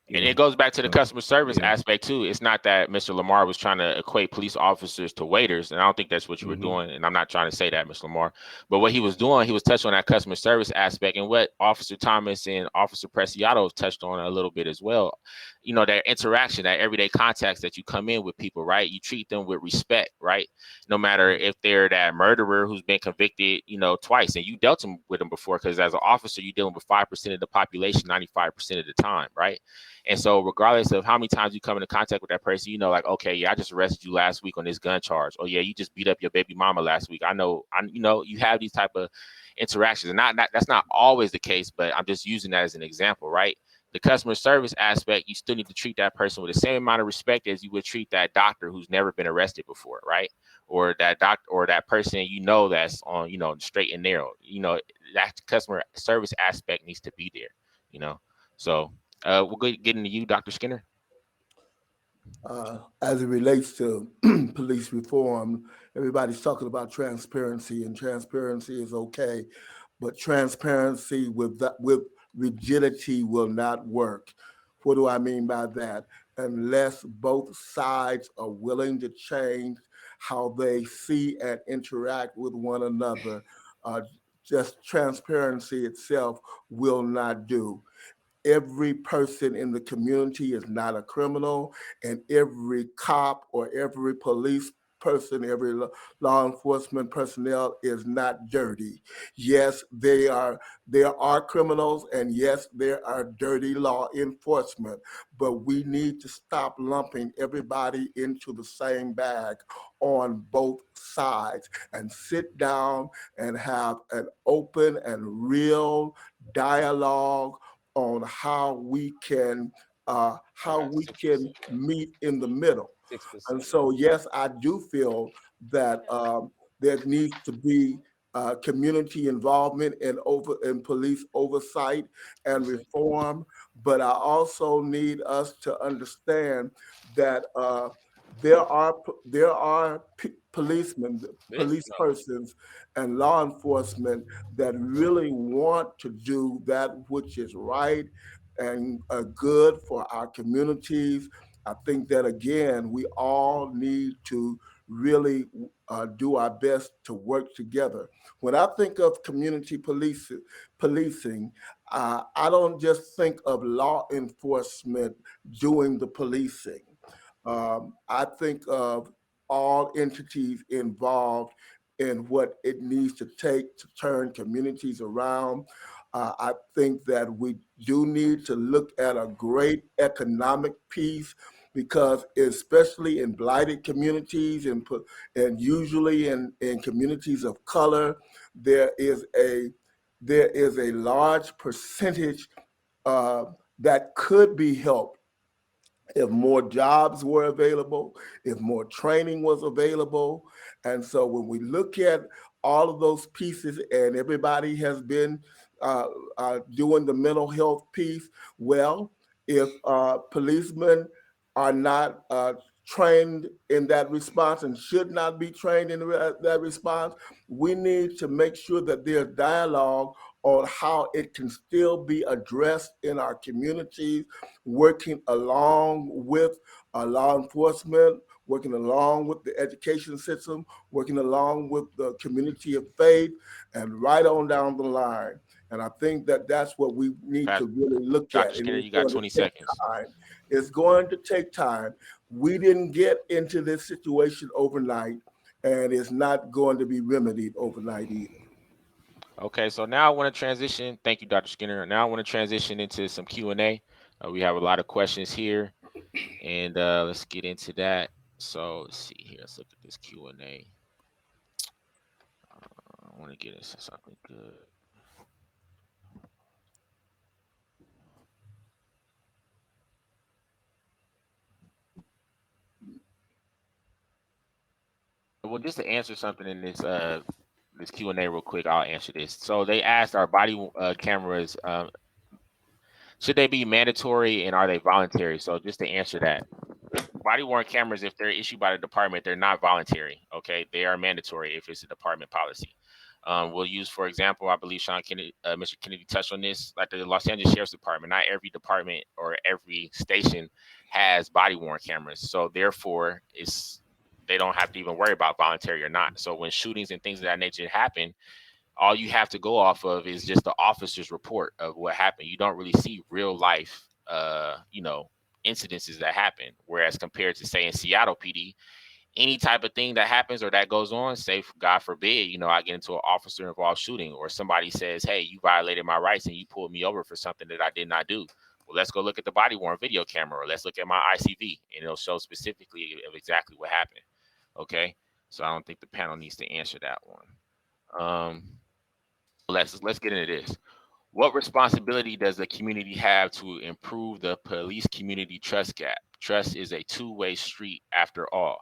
And it goes back to the customer service aspect too. It's not that Mr. Lamar was trying to equate police officers to waiters, and I don't think that's what you were doing. And I'm not trying to say that, Mr. Lamar. But what he was doing, he was touching on that customer service aspect, and what Officer Thomas and Officer Preciado touched on a little bit as well. That interaction, that everyday contacts that you come in with people, right? You treat them with respect, right? No matter if they're that murderer who's been convicted, twice, and you dealt with them before, because as an officer, you're dealing with 5% of the population 95% of the time, right? And so regardless of how many times you come into contact with that person, like, okay, yeah, I just arrested you last week on this gun charge. Oh yeah, you just beat up your baby mama last week. I know, you have these type of interactions, and that's not always the case, but I'm just using that as an example, right? The customer service aspect, you still need to treat that person with the same amount of respect as you would treat that doctor who's never been arrested before, right? Or that doctor, or that person, that's on, straight and narrow. That customer service aspect needs to be there, So we'll get into you, Dr. Skinner. As it relates to police reform, everybody's talking about transparency, and transparency is okay, but transparency with rigidity will not work. What do I mean by that? Unless both sides are willing to change how they see and interact with one another, just transparency itself will not do. Every person in the community is not a criminal, and every cop or every police person, every law enforcement personnel is not dirty. Yes, there are criminals, and yes, there are dirty law enforcement, but we need to stop lumping everybody into the same bag on both sides and sit down and have an open and real dialogue on how we can meet in the middle. And so, yes, I do feel that there needs to be community involvement in police oversight and reform, but I also need us to understand that there are policemen, police persons, and law enforcement that really want to do that which is right and good for our communities. I think that, again, we all need to really do our best to work together. When I think of community policing, I don't just think of law enforcement doing the policing. I think of all entities involved in what it needs to take to turn communities around. I think that we do need to look at a great economic piece, because especially in blighted communities and usually in communities of color, there is a large percentage that could be helped if more jobs were available, if more training was available. And so when we look at all of those pieces, and everybody has been doing the mental health piece. Well, if policemen are not trained in that response and should not be trained in that response, we need to make sure that there's dialogue on how it can still be addressed in our communities, working along with law enforcement, working along with the education system, working along with the community of faith, and right on down the line. And I think that that's what we need to really look Dr. at. Skinner, you got 20 seconds. It's going to take time. We didn't get into this situation overnight, and it's not going to be remedied overnight either. Okay, so now I want to transition. Thank you, Dr. Skinner. Now I want to transition into some Q&A. We have a lot of questions here, and let's get into that. So let's see here. Let's look at this Q&A. I want to get into something good. Well, just to answer something in this this Q&A real quick, I'll answer this. So they asked, our body cameras, should they be mandatory and are they voluntary? So just to answer that, body worn cameras, if they're issued by the department, they're not voluntary. Okay, they are mandatory if it's a department policy. We'll use, for example, I believe Sean Kennedy, Mr. Kennedy touched on this, like the Los Angeles Sheriff's Department. Not every department or every station has body worn cameras, so therefore they don't have to even worry about voluntary or not. So when shootings and things of that nature happen, all you have to go off of is just the officer's report of what happened. You don't really see real life, incidences that happen. Whereas compared to, say, in Seattle PD, any type of thing that happens or that goes on, say, God forbid, I get into an officer involved shooting, or somebody says, hey, you violated my rights and you pulled me over for something that I did not do. Well, let's go look at the body worn video camera, or let's look at my ICV, and it'll show specifically of exactly what happened. Okay, so I don't think the panel needs to answer that one. Let's get into this. What responsibility does the community have to improve the police community trust gap? Trust is a two-way street after all.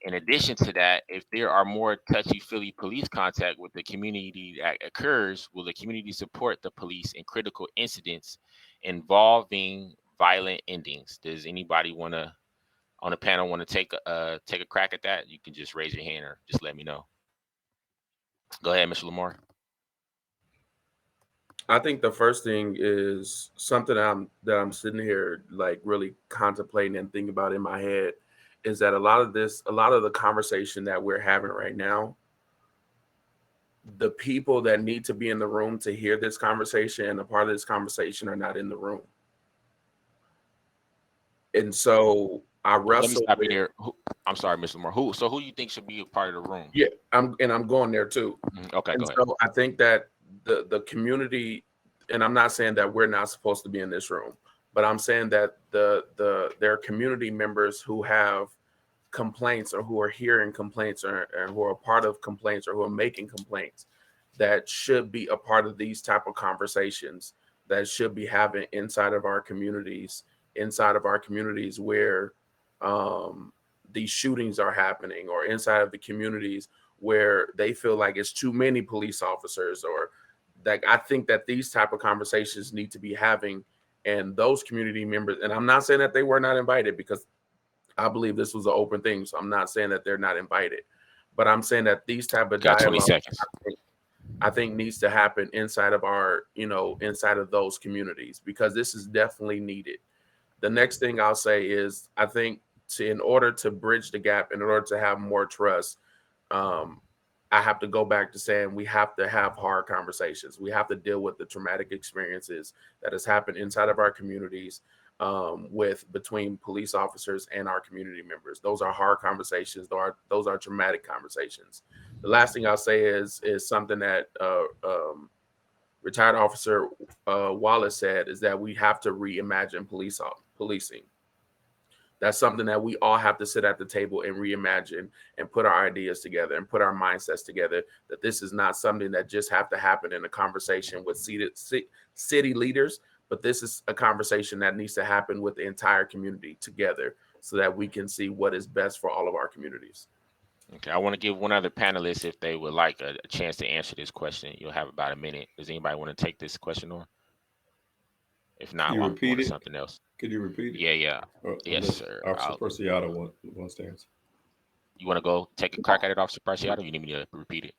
In addition to that, if there are more touchy-feely police contact with the community that occurs, will the community support the police in critical incidents involving violent endings? Does anybody on the panel want to take a crack at that? You can just raise your hand or just let me know. Go ahead, Mr. Lamar. I think the first thing is something that I'm sitting here like really contemplating and thinking about in my head, is that a lot of the conversation that we're having right now, the people that need to be in the room to hear this conversation and a part of this conversation are not in the room. And so I wrestle. Let me stop you there. I'm sorry, Mr. Lamar. Who do you think should be a part of the room? Yeah, I'm going there too. Okay, and go ahead. So I think that the community, and I'm not saying that we're not supposed to be in this room, but I'm saying that there are community members who have complaints, or who are hearing complaints, or who are part of complaints, or who are making complaints, that should be a part of these type of conversations that should be having inside of our communities where these shootings are happening, or inside of the communities where they feel like it's too many police officers, or that. I think that these type of conversations need to be having, and those community members, and I'm not saying that they were not invited, because I believe this was an open thing. So I'm not saying that they're not invited, but I'm saying that these type of Got 20 dialogue, seconds. I think needs to happen inside of our, inside of those communities, because this is definitely needed. The next thing I'll say is, I think in order to bridge the gap, in order to have more trust, I have to go back to saying we have to have hard conversations. We have to deal with the traumatic experiences that has happened inside of our communities, between police officers and our community members. Those are hard conversations. Those are traumatic conversations. The last thing I'll say is something that retired officer Wallace said, is that we have to reimagine policing. That's something that we all have to sit at the table and reimagine, and put our ideas together and put our mindsets together, that this is not something that just have to happen in a conversation with city leaders, but this is a conversation that needs to happen with the entire community together, so that we can see what is best for all of our communities. Okay, I want to give one other panelist, if they would like a chance to answer this question. You'll have about a minute. Does anybody want to take this question on? If Can not, you we'll move on repeat to it? something else. Could you repeat it? Yeah. Or Yes, unless sir. Officer Preciado wants to answer. You want to go take a crack at it, Officer Preciado? You need me to repeat it?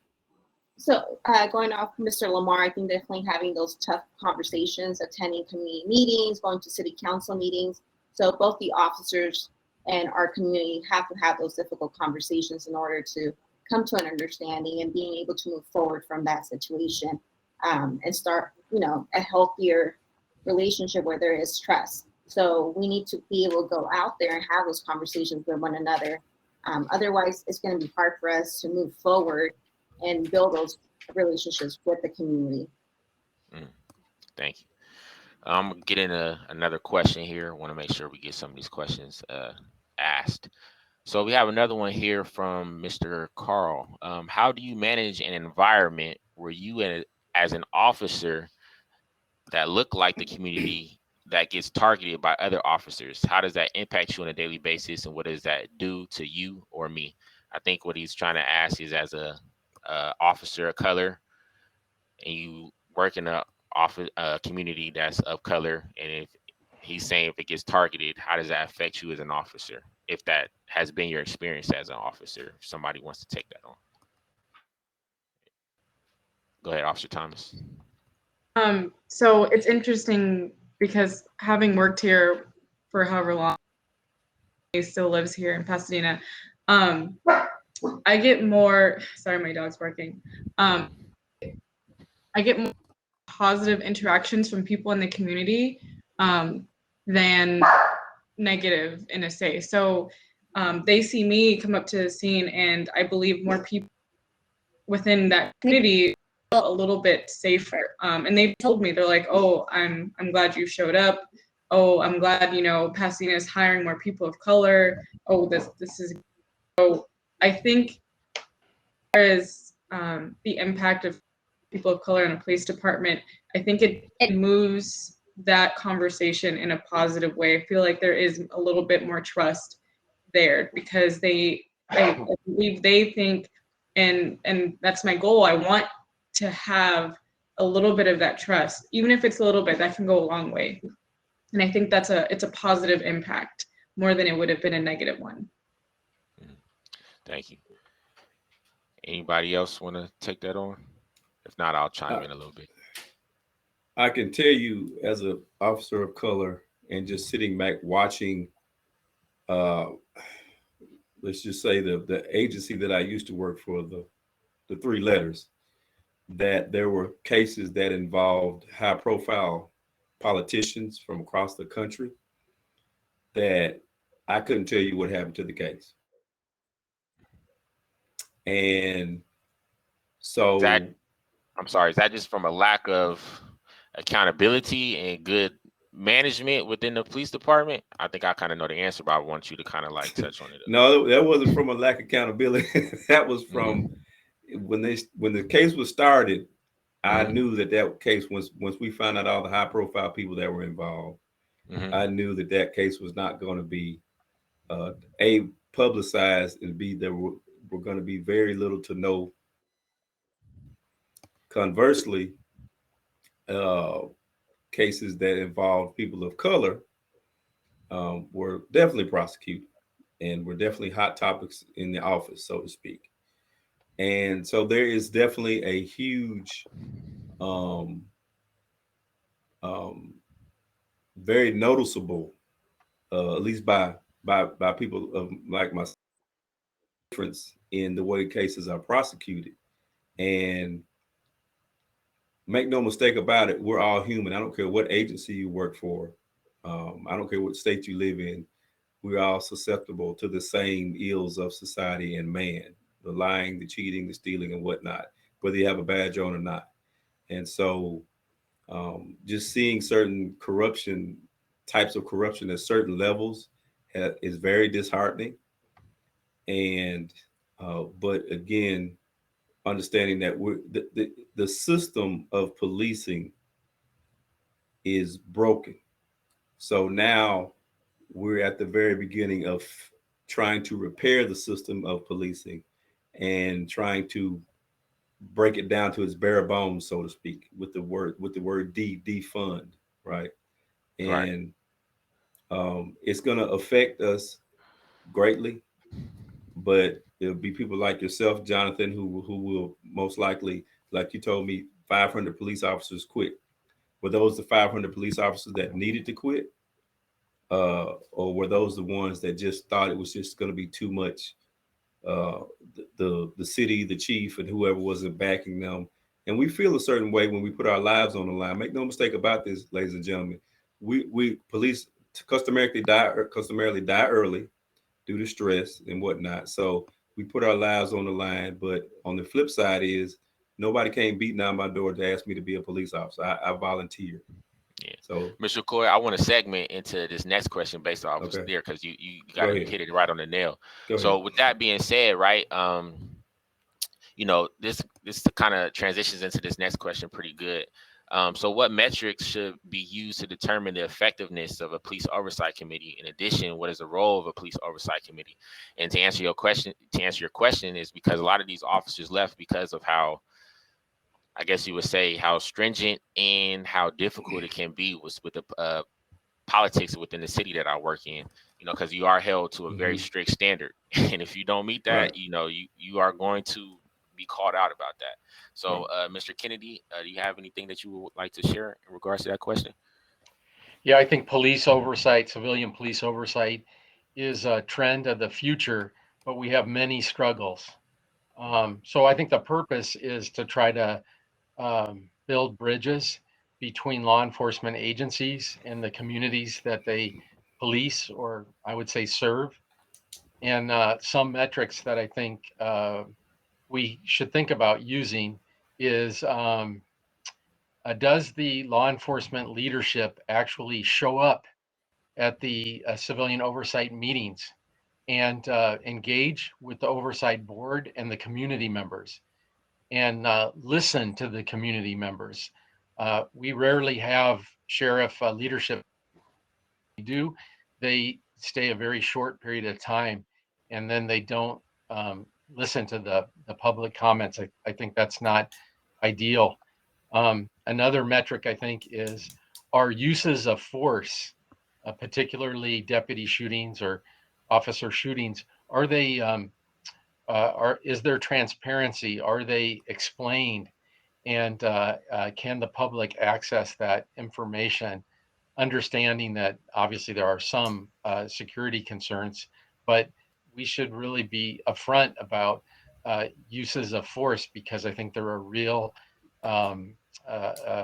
So going off Mr. Lamar, I think definitely having those tough conversations, attending community meetings, going to city council meetings. So both the officers and our community have to have those difficult conversations in order to come to an understanding and being able to move forward from that situation, and start, a healthier relationship where there is trust. So we need to be able to go out there and have those conversations with one another. Otherwise, it's going to be hard for us to move forward and build those relationships with the community. Thank you. I'm getting another question here. I want to make sure we get some of these questions asked. So we have another one here from Mr. Carl. How do you manage an environment where you, as an officer that look like the community, that gets targeted by other officers? How does that impact you on a daily basis, and what does that do to you or me? I think what he's trying to ask is, as a officer of color, and you work in a community that's of color, and if he's saying if it gets targeted, how does that affect you as an officer? If that has been your experience as an officer, if somebody wants to take that on. Go ahead, Officer Thomas. So it's interesting because having worked here for however long, he still lives here in Pasadena. I get more, sorry, my dog's barking. I get more positive interactions from people in the community than negative, in a say. So they see me come up to the scene, and I believe more people within that community feel a little bit safer. And they've told me, they're like, "Oh, I'm glad you showed up. Oh, I'm glad, Pasadena is hiring more people of color. Oh, this is." So I think there is the impact of people of color in a police department. I think it moves that conversation in a positive way. I feel like there is a little bit more trust there because I believe they think, and that's my goal. I want to have a little bit of that trust, even if it's a little bit. That can go a long way, and I think it's a positive impact more than it would have been a negative one. Thank you. Anybody else want to take that on? If not, I'll chime in a little bit. I can tell you, as an officer of color, and just sitting back watching, let's just say the agency that I used to work for, the three letters, that there were cases that involved high profile politicians from across the country that I couldn't tell you what happened to the case. And so I'm sorry, is that just from a lack of accountability and good management within the police department? I think I kind of know the answer, but I want you to kind of like touch on it. No, that wasn't from a lack of accountability. That was from when the case was started. I knew that case, once we found out all the high profile people that were involved, I knew that case was not going to be publicized, and there were going to be very little to no. Conversely, cases that involved people of color were definitely prosecuted and were definitely hot topics in the office, so to speak. And so there is definitely a huge, very noticeable, at least by people of like myself, difference in the way cases are prosecuted. And make no mistake about it, we're all human. I don't care what agency you work for. I don't care what state you live in. We're all susceptible to the same ills of society and man, the lying, the cheating, the stealing, and whatnot, whether you have a badge on or not. And so just seeing certain types of corruption at certain levels is very disheartening. And but again, understanding that the system of policing is broken. So now we're at the very beginning of trying to repair the system of policing and trying to break it down to its bare bones, so to speak, with the word defund, right? And it's going to affect us greatly, but it'll be people like yourself, Jonathan, who will most likely, like you told me, 500 police officers quit. Were those the 500 police officers that needed to quit? Or were those the ones that just thought it was just going to be too much? The city, the chief, and whoever wasn't backing them. And we feel a certain way when we put our lives on the line. Make no mistake about this, ladies and gentlemen. We police customarily die early due to stress and whatnot. So we put our lives on the line. But on the flip side is nobody came beating down my door to ask me to be a police officer. I volunteered. Yeah. So, Mr. Coy, I want to segment into this next question based off of there, because you got to hit it right on the nail. So with that being said, right, you know, this kind of transitions into this next question pretty good. So what metrics should be used to determine the effectiveness of a police oversight committee? In addition, what is the role of a police oversight committee? And to answer your question is because a lot of these officers left because of how, I guess you would say, how stringent and how difficult it can be with the politics within the city that I work in, you know, because you are held to a very strict standard. And if you don't meet that, you know, you are going to be called out about that. So, Mr. Kennedy, do you have anything that you would like to share in regards to that question? Yeah, I think police oversight, civilian police oversight, is a trend of the future, but we have many struggles. So I think the purpose is to try to build bridges between law enforcement agencies and the communities that they police, or I would say serve. And some metrics that I think we should think about using is does the law enforcement leadership actually show up at the civilian oversight meetings and engage with the oversight board and the community members and listen to the community members? We rarely have sheriff leadership. They stay a very short period of time, and then they don't listen to the public comments. I think that's not ideal. Another metric I think is our uses of force, particularly deputy shootings or officer shootings. Are they is there transparency? Are they explained? And can the public access that information, understanding that obviously there are some security concerns, but we should really be upfront about uses of force, because I think they're a real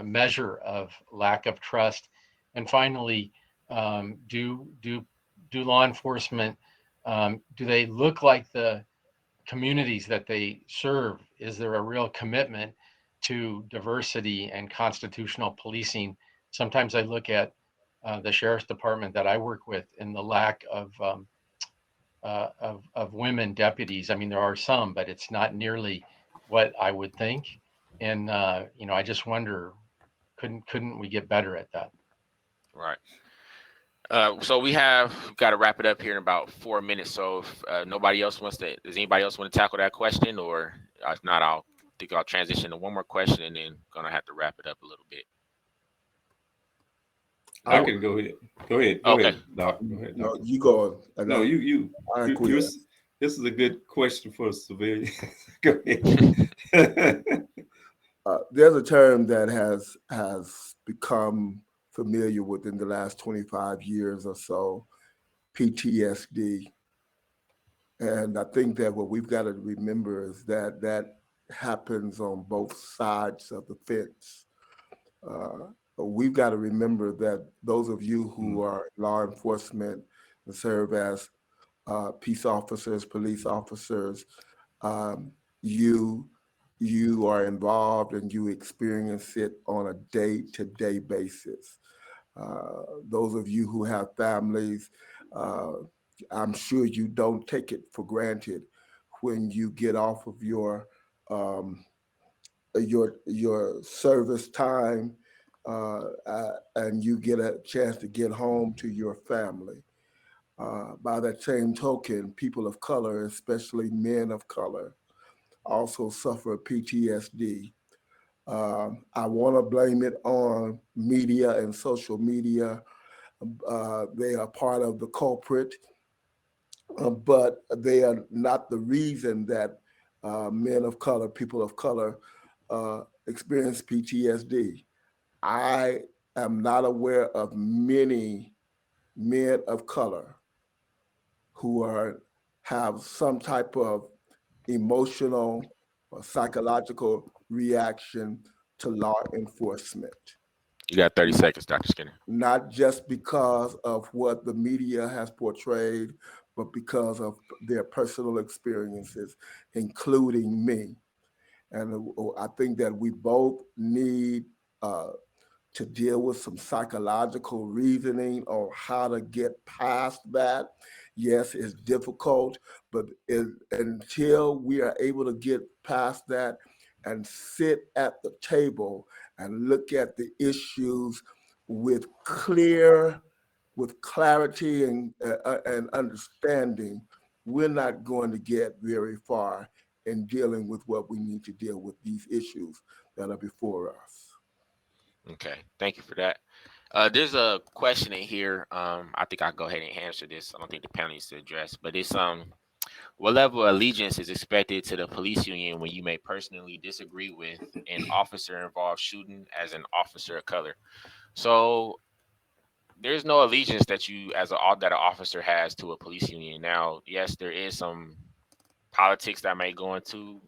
measure of lack of trust. And finally, do law enforcement, do they look like the communities that they serve? Is there a real commitment to diversity and constitutional policing? Sometimes I look at the sheriff's department that I work with and the lack of women deputies. I mean, there are some, but it's not nearly what I would think. And you know, I just wonder, couldn't we get better at that? Right. So we've got to wrap it up here in about 4 minutes. So if nobody else does anybody else want to tackle that question? Or if not, I'll transition to one more question and then gonna have to wrap it up a little bit. I can go ahead. Go ahead. Go ahead, Doc. Go ahead, Doc. No, you go on. No, you. This is a good question for a civilian. Go ahead. There's a term that has become familiar within the last 25 years or so, PTSD. And I think that what we've got to remember is that happens on both sides of the fence. We've got to remember that those of you who are law enforcement and serve as peace officers, police officers, you are involved and you experience it on a day-to-day basis. Those of you who have families, I'm sure you don't take it for granted when you get off of your service time and you get a chance to get home to your family. By that same token, people of color, especially men of color, also suffer PTSD. I want to blame it on media and social media. They are part of the culprit, but they are not the reason that men of color, people of color, experience PTSD. I am not aware of many men of color who have some type of emotional or psychological reaction to law enforcement. You got 30 seconds, Dr. Skinner. Not just because of what the media has portrayed, but because of their personal experiences, including me. And I think that we both need to deal with some psychological reasoning on how to get past that. Yes, it's difficult, but until we are able to get past that and sit at the table and look at the issues with clarity and understanding, we're not going to get very far in dealing with what we need to deal with, these issues that are before us. Okay, thank you for that. There's a question in here. I think I'll go ahead and answer this. I don't think the panel needs to address, but it's what level of allegiance is expected to the police union when you may personally disagree with an officer-involved shooting as an officer of color? So there's no allegiance that that an officer has to a police union. Now, yes, there is some politics that may go into,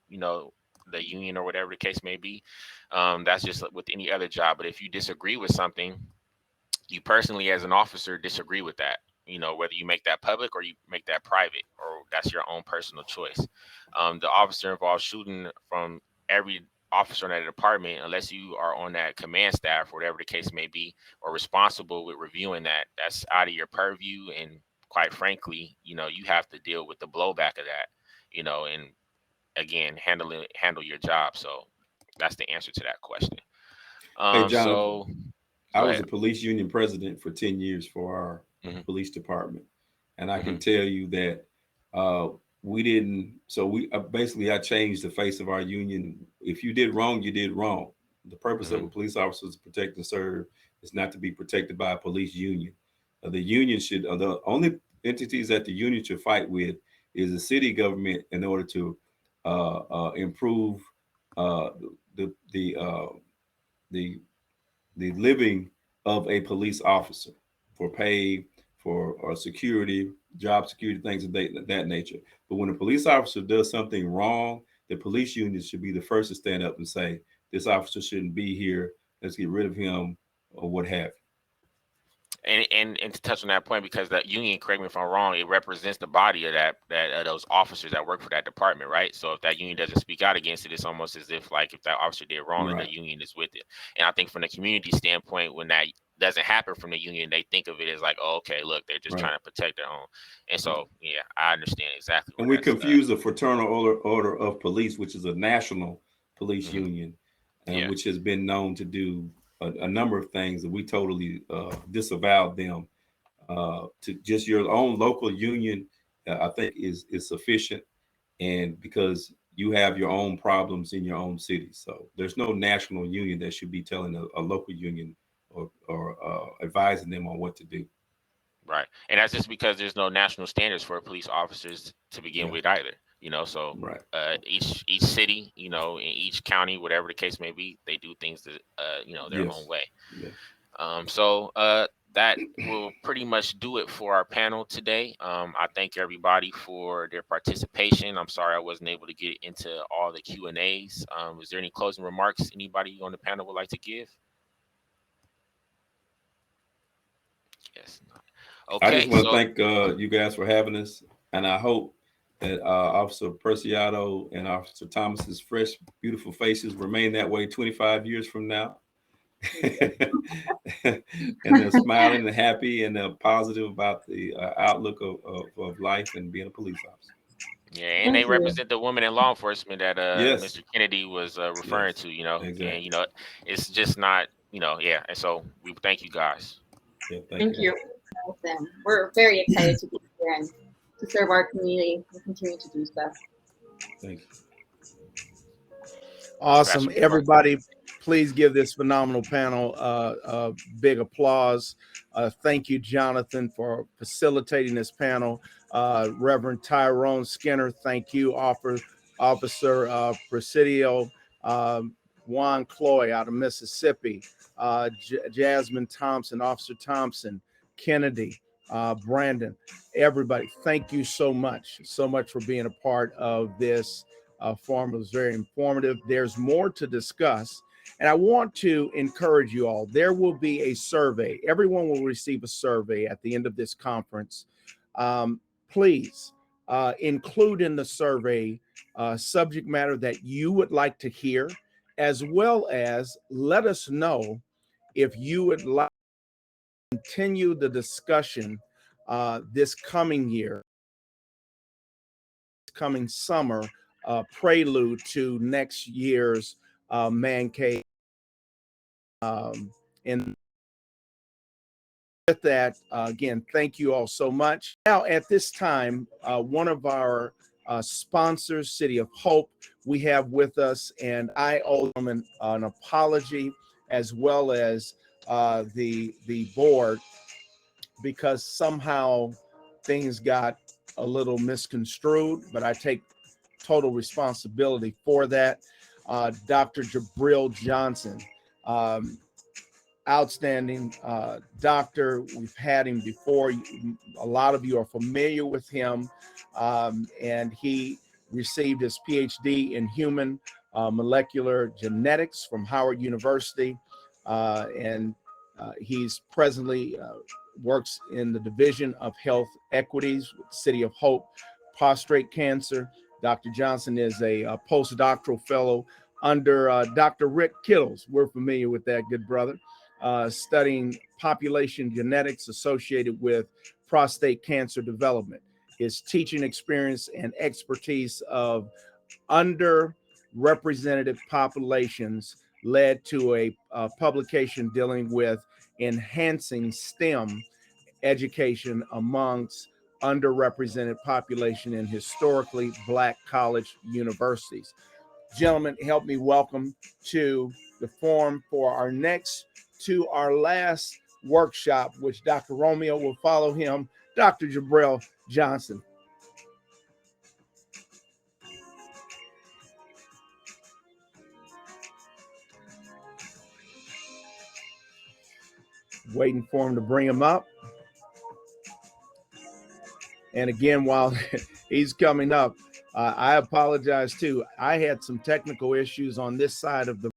the union or whatever the case may be. That's just with any other job. But if you disagree with something, you personally as an officer disagree with that, whether you make that public or you make that private, or that's your own personal choice. The officer involved shooting, from every officer in that department, unless you are on that command staff or whatever the case may be, or responsible with reviewing that's out of your purview. And quite frankly, you have to deal with the blowback of that, and again, handle your job. So that's the answer to that question. Hey, John, so I was a police union president for 10 years for our police department. And I can tell you that I changed the face of our union. If you did wrong, you did wrong. The purpose of a police officer is to protect and serve. It's not to be protected by a police union. The union the only entities that the union should fight with is the city government in order to improve the living of a police officer, for pay, for security, job security, things of that nature. But when a police officer does something wrong, the police union should be the first to stand up and say, this officer shouldn't be here. Let's get rid of him, or what have you. And to touch on that point, because that union, correct me if I'm wrong, it represents the body of that those officers that work for that department, right? So if that union doesn't speak out against it, it's almost as if, like, if that officer did wrong, then the union is with it. And I think from the community standpoint, when that doesn't happen from the union, they think of it as like, oh, okay, look, they're just trying to protect their own. And so, yeah, I understand exactly. And we confuse the Fraternal Order of Police, which is a national police union, which has been known to do a number of things, that we totally disavowed them. To just your own local union, I think is sufficient, and because you have your own problems in your own city, so there's no national union that should be telling a local union or advising them on what to do. Right, and that's just because there's no national standards for police officers to begin with either. So each city, in each county, whatever the case may be, they do things that their own way. So that will pretty much do it for our panel today. I thank everybody for their participation. I'm sorry I wasn't able to get into all the Q&As. Is there any closing remarks anybody on the panel would like to give? Yes. Okay, I just want to thank you guys for having us, and I hope that Officer Preciado and Officer Thomas's fresh, beautiful faces remain that way 25 years from now. And they're smiling and happy, and they're positive about the outlook of life and being a police officer. Yeah, and they represent the women in law enforcement that Mr. Kennedy was referring to, exactly. And it's just not, and so we thank you guys. Yeah, thank you. Awesome. We're very excited to be here and to serve our community and continue to do so. Thank you. Awesome. Pastor. Everybody, please give this phenomenal panel a big applause. Thank you, Jonathan, for facilitating this panel. Reverend Tyrone Skinner, thank you. Officer Presidio Juan Cloy out of Mississippi. Jasmine Thompson, Officer Thompson, Kennedy, Brandon, everybody, thank you so much for being a part of this forum. It was very informative. There's more to discuss, and I want to encourage you all. There will be a survey. Everyone will receive a survey at the end of this conference. Please include in the survey subject matter that you would like to hear, as well as let us know if you would like to continue the discussion this coming year, coming summer, prelude to next year's Man Cave. And with that, again, thank you all so much. Now, at this time, one of our sponsors, City of Hope, we have with us, and I owe them an apology, as well as the board, because somehow things got a little misconstrued, but I take total responsibility for that. Dr. Jabril Johnson, outstanding doctor. We've had him before. A lot of you are familiar with him, and he received his PhD in human molecular genetics from Howard University, and he's presently works in the Division of Health Equities with City of Hope, prostate cancer. Dr. Johnson is a postdoctoral fellow under Dr. Rick Kittles. We're familiar with that good brother, studying population genetics associated with prostate cancer development. His teaching experience and expertise of underrepresented populations led to a publication dealing with enhancing STEM education amongst underrepresented population in historically Black college universities. Gentlemen, help me welcome to the forum for our next to our last workshop, which Dr. Romeo will follow him, Dr. Jabril Johnson. Waiting for him to bring him up. And again, while he's coming up, I apologize too. I had some technical issues on this side of the